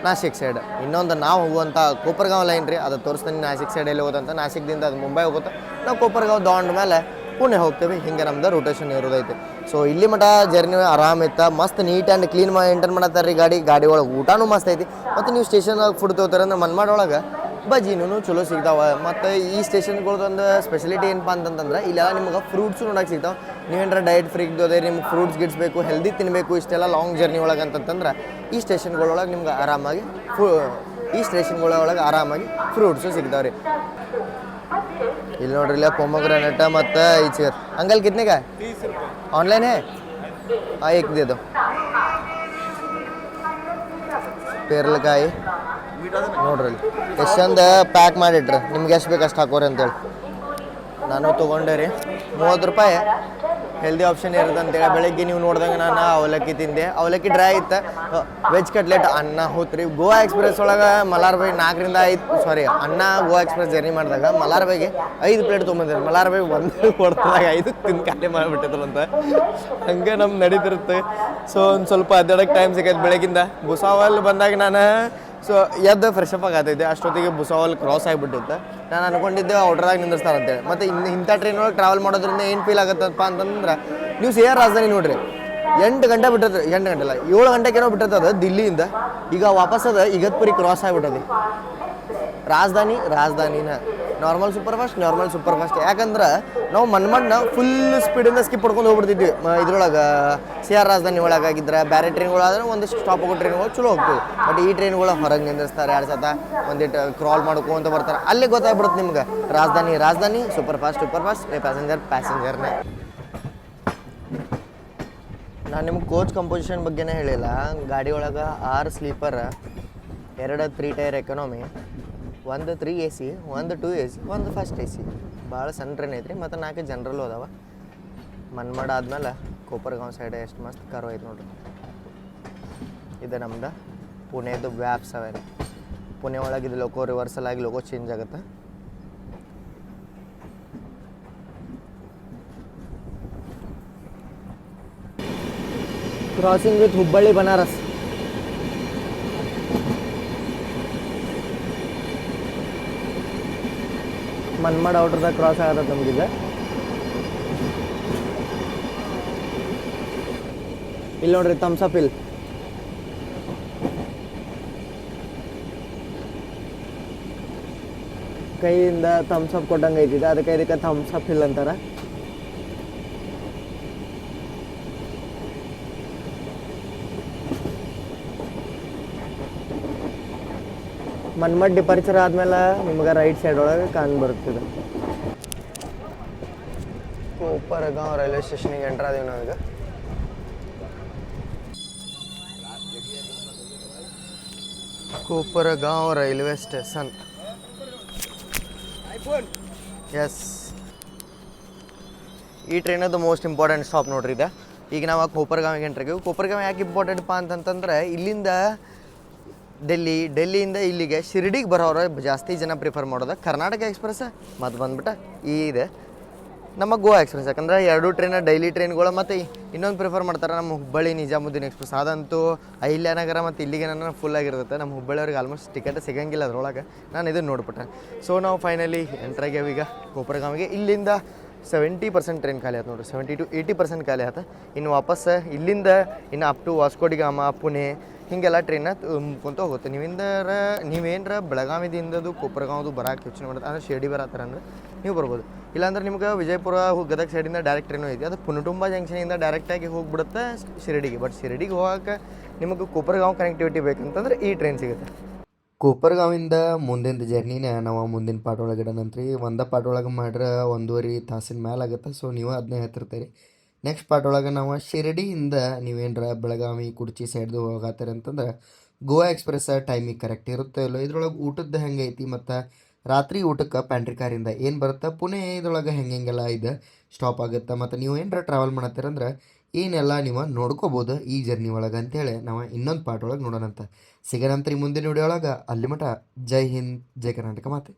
ನಾಸಿಕ್ ಸೈಡ್, ಇನ್ನೊಂದು ನಾವು ಹೋಗುವಂಥ ಕೋಪರ್ಗಾಂವ್ ಲೈನ್ ರೀ. ಅದು ತೋರಿಸ್ತೀನಿ ನಾಸಿಕ್ ಸೈಡಲ್ಲಿ ಹೋಗುತ್ತಂತ. ನಾಸಿಕ್ದಿಂದ ಅದು ಮುಂಬೈ ಹೋಗುತ್ತೆ. ನಾವು ಕೋಪರ್ಗಾಂವ್ ದಾಂಡ್ ಮೇಲೆ ಪುಣೆ ಹೋಗ್ತೇವೆ. ಹಿಂಗೆ ನಮ್ದು ರೊಟೇಷನ್ ಇರೋದೈತೆ. ಸೊ ಇಲ್ಲಿ ಮಟ ಜರ್ನಿ ಆರಾಮಿತ್ತು. ಮಸ್ತ್ ನೀಟ್ ಆ್ಯಂಡ್ ಕ್ಲೀನ್ ಮೇಂಟೈನ್ ಮಾಡತ್ತಾರೆ ರೀ ಗಾಡಿ ಒಳಗೆ. ಊಟನೂ ಮಸ್ತ್ ಐತಿ. ಮತ್ತು ನೀವು ಸ್ಟೇಷನ್ದಾಗ ಫುಡ್ ತೊಗೋತಾರೆ ಅಂದ್ರೆ ಮನ್ಮಾಡ್ ಒಳಗೆ ಬಜ್ಜಿನೂ ಚಲೋ ಸಿಗ್ತಾವೆ. ಮತ್ತು ಈ ಸ್ಟೇಷನ್ಗಳ್ದೊಂದು ಸ್ಪೆಷಲಿಟಿ ಏನಪ್ಪ ಅಂತಂತಂದ್ರೆ ಇಲ್ಲೆಲ್ಲ ನಿಮ್ಗೆ ಫ್ರೂಟ್ಸು ನೋಡೋಕೆ ಸಿಗ್ತಾವೆ. ನೀವೇನಾರ ಡಯಟ್ ಫ್ರೀಗ್ದೋದೆ ನಿಮ್ಗೆ ಫ್ರೂಟ್ಸ್ ಗಿಡ್ಸ್ಬೇಕು, ಹೆಲ್ದಿ ತಿನ್ನಬೇಕು, ಇಷ್ಟೆಲ್ಲ ಲಾಂಗ್ ಜರ್ನಿ ಒಳಗೆ ಅಂತಂತಂದ್ರೆ ಈ ಸ್ಟೇಷನ್ಗಳೊಳಗೆ ನಿಮ್ಗೆ ಆರಾಮಾಗಿ ಫ್ರೂಟ್ಸು ಸಿಗ್ತಾವೆ ರೀ. ಇಲ್ಲಿ ನೋಡ್ರಿ ಇಲ್ಲ ಪೊಮಗ್ರಾನೇಟ ಮತ್ತು ಈಚೆ ಅಂಕಲ್ ಕಿತ್ನೆಗ ಆನ್ಲೈನ್ ಹೇ एक दे दो. ಪೇರ್ಲಕಾಯಿ ನೋಡ್ರಿ ಎಷ್ಟೊಂದು ಪ್ಯಾಕ್ ಮಾಡಿಟ್ರಿ. ನಿಮ್ಗೆ ಎಷ್ಟು ಬೇಕು ಅಷ್ಟು ಹಾಕೋರಿ ಅಂತೇಳಿ ನಾನು ತೊಗೊಂಡೆ ರೀ. 30 ರೂಪಾಯಿ ಹೆಲ್ದಿ ಆಪ್ಷನ್ ಇರುತ್ತೆ ಅಂತೇಳಿ. ಬೆಳಗ್ಗೆ ನೀವು ನೋಡಿದಂಗೆ ನಾನು ಅವಲಕ್ಕಿ ತಿಂದೆ. ಅವಲಕ್ಕಿ ಡ್ರೈ ಇತ್ತು. ವೆಜ್ ಕಟ್ಲೆಟ್ ಅನ್ನ ಹೋತ್ರಿ. ಗೋವಾ ಎಕ್ಸ್ಪ್ರೆಸ್ ಒಳಗೆ ಮಲಾರ್ಬಾಯಿ 4ರಿಂದ 5 ಅನ್ನ ಗೋವಾ ಎಕ್ಸ್ಪ್ರೆಸ್ ಜರ್ನಿ ಮಾಡಿದಾಗ ಮಲಾರ್ಬಾಯಿಗೆ 5 ಪ್ಲೇಟ್ ತೊಗೊಂಬಂದಿರಿ. ಮಲಾರ್ಬಾಯಿ 1 ಕೊಡ್ತದಾಗ 5 ತಿಂದು ಖಾಲಿ ಮಾಡಿಬಿಟ್ಟಿದ್ರಂತ. ಹಂಗೆ ನಮ್ಗೆ ನಡೀತಿರುತ್ತೆ. ಸೊ ಒಂದು ಸ್ವಲ್ಪ ಅಡ್ಡಾಡಕ್ಕೆ ಟೈಮ್ ಸಿಗೈತೆ ಬೆಳಗಿಂದ. ಭುಸಾವಲ್ ಬಂದಾಗ ನಾನು ಸೊ ಎದ್ದು ಫ್ರೆಶ್ ಅಪ್ ಆಗತ್ತೈತೆ. ಅಷ್ಟೊತ್ತಿಗೆ ಭುಸಾವಲ್ ಕ್ರಾಸ್ ಆಗಿಬಿಟ್ಟಿತ್ತು. ನಾನು ಅನ್ಕೊಂಡಿದ್ದೆ ಔಟ್ರಾಗ ನಿಂದಿರ್ತಾರೆ ಅಂತೇಳಿ. ಮತ್ತು ಇಂಥ ಟ್ರೈನ್ ಒಳಗೆ ಟ್ರಾವೆಲ್ ಮಾಡೋದ್ರಿಂದ ಏನು ಫೀಲ್ ಆಗುತ್ತಪ್ಪ ಅಂತಂದ್ರೆ ನೀವು ಸಿ ಆರ್ ರಾಜಧಾನಿ ನೋಡ್ರಿ 8 ಗಂಟೆ ಬಿಟ್ಟಿರ್ತೀರಿ. 8 ಗಂಟೆ ಅಲ್ಲ 7 ಗಂಟೆಗೇನೋ ಬಿಟ್ಟಿರ್ತದೆ ದಿಲ್ಲಿಯಿಂದ. ಈಗ ವಾಪಸ್ ಅದು Igatpuri cross ಆಗಿಬಿಟ್ಟದೆ. ರಾಜಧಾನಿನ normal super fast ಯಾಕಂದ್ರೆ ನಾವು ಮನ್ಮಾಡ್ನ ಫುಲ್ ಸ್ಪೀಡಿಂದ ಸ್ಕಿಪ್ ಹೊಡ್ಕೊಂಡು ಹೋಗ್ಬಿಡ್ತಿದ್ವಿ. ಇದ್ರೊಳಗೆ ಸಿ ಆರ್ ರಾಜಧಾನಿ ಒಳಗಾಗಿದ್ರೆ ಬೇರೆ ಟ್ರೈನ್ಗಳಾದ್ರೆ ಒಂದಿಷ್ಟು ಸ್ಟಾಪ್ ಹೋಗೋ ಟ್ರೈನ್ಗಳು ಚಲೋ ಹೋಗ್ತದೆ. ಬಟ್ ಈ ಟ್ರೈನ್ಗಳು ಹೊರಗೆ ನಿಂದಿರ್ತಾರೆ. 2 ಸತ ಒಂದಿಟ್ಟು ಕ್ರಾಲ್ ಮಾಡ್ಕೊಂತ ಬರ್ತಾರೆ. ಅಲ್ಲೇ ಗೊತ್ತಾಗ್ಬಿಡುತ್ತೆ ನಿಮ್ಗೆ ರಾಜಧಾನಿ ಸೂಪರ್ ಫಾಸ್ಟ್ ಪ್ಯಾಸೆಂಜರ್ನೇ. ನಾನು ನಿಮ್ಗೆ ಕೋಚ್ ಕಂಪೋಸಿಷನ್ ಬಗ್ಗೆನೇ ಹೇಳಿಲ್ಲ. ಗಾಡಿ ಒಳಗೆ 6 sleeper, 2 3 tyre economy, 1 3 AC, 1 2 AC, 1 first AC. ಭಾಳ ಸಣ್ಣ ಟ್ರೈನ್ ಐತ್ರಿ. ಮತ್ತು 4 ಜನರಲ್ ಅದಾವ. ಮನ್ಮಾಡ್ ಆದ್ಮೇಲೆ ಕೋಪರ್ಗಾಂವ್ ಸೈಡ್ ಎಷ್ಟು ಮಸ್ತ್ ಕಾರು ಐತೆ ನೋಡ್ರಿ. ಇದು ನಮ್ದು ಪುಣೆದು ವ್ಯಾಪ್ 7. ಪುಣೆ ಒಳಗೆ ಇದು ಲೋಕೋ ರಿವರ್ಸಲ್ ಆಗಿ ಲೋಗೋ ಚೇಂಜ್ ಆಗುತ್ತೆ. Crossing with Hubballi Banaras. ಮನ್ಮಾಡ್ ಔಟ್ರದಾಗ ಕ್ರಾಸ್ ಆಗತ್ತೆ ನಮಗಿದೆ. ಇಲ್ಲಿ ನೋಡ್ರಿ ಥಮ್ಸಪ್ ಇಲ್ಲಿ ಕೈಯಿಂದ ಥಮ್ಸಪ್ ಕೊಟ್ಟಂಗೆ ಐತಿದೆ. ಅದಕ್ಕೆ ಇದಕ್ಕೆ ಥಮ್ಸಪ್ ಹಿಲ್ ಅಂತಾರೆ. ಮನ್ಮಡ್ ಡಿಪಾರ್ಚರ್ ಆದ್ಮೇಲೆ ನಿಮ್ಗೆ ರೈಟ್ ಸೈಡ್ ಒಳಗೆ ಕಾಣ್ ಬರುತ್ತಿದೆ. ಕೋಪರಗಾಂವ್ ರೈಲ್ವೆ ಸ್ಟೇಷನಿಗೆ ಎಂಟ್ರ್ ಆದೀವಿ ನಾವೀಗ. ಕೋಪರಗಾಂವ್ ರೈಲ್ವೆ ಸ್ಟೇಷನ್. ಎಸ್, ಈ ಟ್ರೈನದು ಮೋಸ್ಟ್ ಇಂಪಾರ್ಟೆಂಟ್ ಸ್ಟಾಪ್ ನೋಡ್ರಿ ಇದೆ. ಈಗ ನಾವು ಕೋಪರಗಾಂವಿಗೆ ಎಂಟ್ರಾಗಿವಿ. ಕೋಪರಗಾಂವ್ ಯಾಕೆ ಇಂಪಾರ್ಟೆಂಟ್ಪ ಅಂತಂತಂದ್ರೆ ಇಲ್ಲಿಂದ ಡೆಲ್ಲಿಯಿಂದ ಇಲ್ಲಿಗೆ ಶಿರ್ಡಿಗೆ ಬರೋರು ಜಾಸ್ತಿ ಜನ ಪ್ರಿಫರ್ ಮಾಡೋದು ಕರ್ನಾಟಕ ಎಕ್ಸ್ಪ್ರೆಸ್ ಮತ್ತು ಬಂದ್ಬಿಟ್ಟು ಈ ಇದೆ ನಮ್ಮ ಗೋವಾ ಎಕ್ಸ್ಪ್ರೆಸ್. ಯಾಕಂದ್ರೆ ಎರಡು ಟ್ರೈನ ಡೈಲಿ ಟ್ರೈನ್ಗಳು ಮತ್ತು ಇನ್ನೊಂದು ಪ್ರಿಫರ್ ಮಾಡ್ತಾರೆ ನಮ್ಮ ಹುಬ್ಬಳ್ಳಿ ನಿಜಾಮುದ್ದೀನ್ ಎಕ್ಸ್ಪ್ರೆಸ್. ಅದಂತೂ ಅಹಿಲ್ಯನಗರ ಮತ್ತು ಇಲ್ಲಿಗೆ ನನ್ನ ಫುಲ್ ಆಗಿರುತ್ತೆ. ನಮ್ಮ ಹುಬ್ಬಳ್ಳಿಯವ್ರಿಗೆ ಆಲ್ಮೋಸ್ಟ್ ಟಿಕೆಟ್ ಸಿಗಂಗಿಲ್ಲ ಅದರೊಳಗೆ. ನಾನು ಇದನ್ನು ನೋಡ್ಬಿಟ್ಟೆ. ಸೊ ನಾವು ಫೈನಲಿ ಎಂಟ್ರಾಗ್ಯಾವ ಈಗ ಕೋಪರಗಾಂವಿಗೆ. ಇಲ್ಲಿಂದ 70% ಟ್ರೈನ್ ಖಾಲಿ ಆಯ್ತು ನೋಡಿರಿ, 70 to 80% ಖಾಲಿ ಆಯ್ತು. ಇನ್ನು ವಾಪಸ್ ಇಲ್ಲಿಂದ ಇನ್ನು ಅಪ್ ಟು ವಾಸ್ಕೋಡಿಗಾಮ, ಪುಣೆ ಹೀಗೆಲ್ಲ ಟ್ರೈನ ತುಂಬ್ಕೊಂತ ಹೋಗುತ್ತೆ. ನೀವೇನರ ಬೆಳಗಾವಿದಿಂದದು ಕೋಪರಗಾಂವ್ದು ಬರೋಕೆ ಯೋಚನೆ ಮಾಡೋದು ಅಂದರೆ ಶಿರ್ಡಿ ಬರತ್ತಾರೆ ಅಂದರೆ ನೀವು ಬರ್ಬೋದು. ಇಲ್ಲಾಂದ್ರೆ ನಿಮ್ಗೆ ವಿಜಯಪುರ ಗದಗ ಸೈಡಿಂದ ಡೈರೆಕ್ಟ್ ಟ್ರೈನು ಐತಿ. ಅದು ಪುನಟುಂಬ ಜಂಕ್ಷನಿಂದ ಡೈರೆಕ್ಟಾಗಿ ಹೋಗ್ಬಿಡುತ್ತೆ ಶಿರ್ಡಿಗೆ. ಬಟ್ ಶಿರ್ಡಿಗೆ ಹೋಗೋಕೆ ನಿಮಗೆ ಕೋಪರಗಾಂವ್ ಕನೆಕ್ಟಿವಿಟಿ ಬೇಕಂತಂದ್ರೆ ಈ ಟ್ರೈನ್ ಸಿಗುತ್ತೆ. ಕೋಪರಗಾಂವಿಂದ ಮುಂದಿನ ಜರ್ನಿನ ನಾವು ಮುಂದಿನ ಪಾಠ ಒಳಗೆ ಇಡೋಣಂತ್ರಿ. ಒಂದು ಪಾಠ ಒಳಗೆ ಮಾಡ್ರೆ 1.5 ತಾಸಿನ ಮೇಲೆ ಆಗುತ್ತೆ. ಸೊ ನೀವು ಅದನ್ನೇ ಹೇಳ್ತಿರ್ತೀರಿ. ನೆಕ್ಸ್ಟ್ ಪಾರ್ಟ್ ಒಳಗೆ ನಾವು ಶಿರ್ಡಿಯಿಂದ ನೀವೇನರ ಬೆಳಗಾವಿ ಕುಡ್ಚಿ ಸೈಡ್ದು ಹೋಗತ್ತೀರಿ ಅಂತಂದ್ರೆ ಗೋವಾ ಎಕ್ಸ್ಪ್ರೆಸ್ ಟೈಮಿಗೆ ಕರೆಕ್ಟ್ ಇರುತ್ತೆ ಇಲ್ಲೋ, ಇದ್ರೊಳಗೆ ಊಟದ್ದು ಹೆಂಗೆ ಐತಿ ಮತ್ತು ರಾತ್ರಿ ಊಟಕ್ಕೆ ಪ್ಯಾಂಟ್ರಿ ಕಾರಿಂದ ಏನು ಬರುತ್ತೆ, ಪುಣೆ ಇದ್ರೊಳಗೆ ಹೆಂಗೆಲ್ಲ ಇದು ಸ್ಟಾಪ್ ಆಗುತ್ತೆ ಮತ್ತು ನೀವು ಏನರ ಟ್ರಾವೆಲ್ ಮಾಡತ್ತೀರಂದ್ರೆ ಏನೆಲ್ಲ ನೀವು ನೋಡ್ಕೋಬೋದು ಈ ಜರ್ನಿ ಒಳಗೆ ಅಂತೇಳಿ ನಾವು ಇನ್ನೊಂದು ಪಾರ್ಟ್ ಒಳಗೆ ನೋಡೋಣಂತ. ಸಿಗೋಣಂತ್ರಿ ಮುಂದಿನ ವಿಡಿಯೋ ಒಳಗೆ. ಅಲ್ಲಿ ಮಟ ಜೈ ಹಿಂದ್, ಜೈ ಕರ್ನಾಟಕ ಮಾತೆ.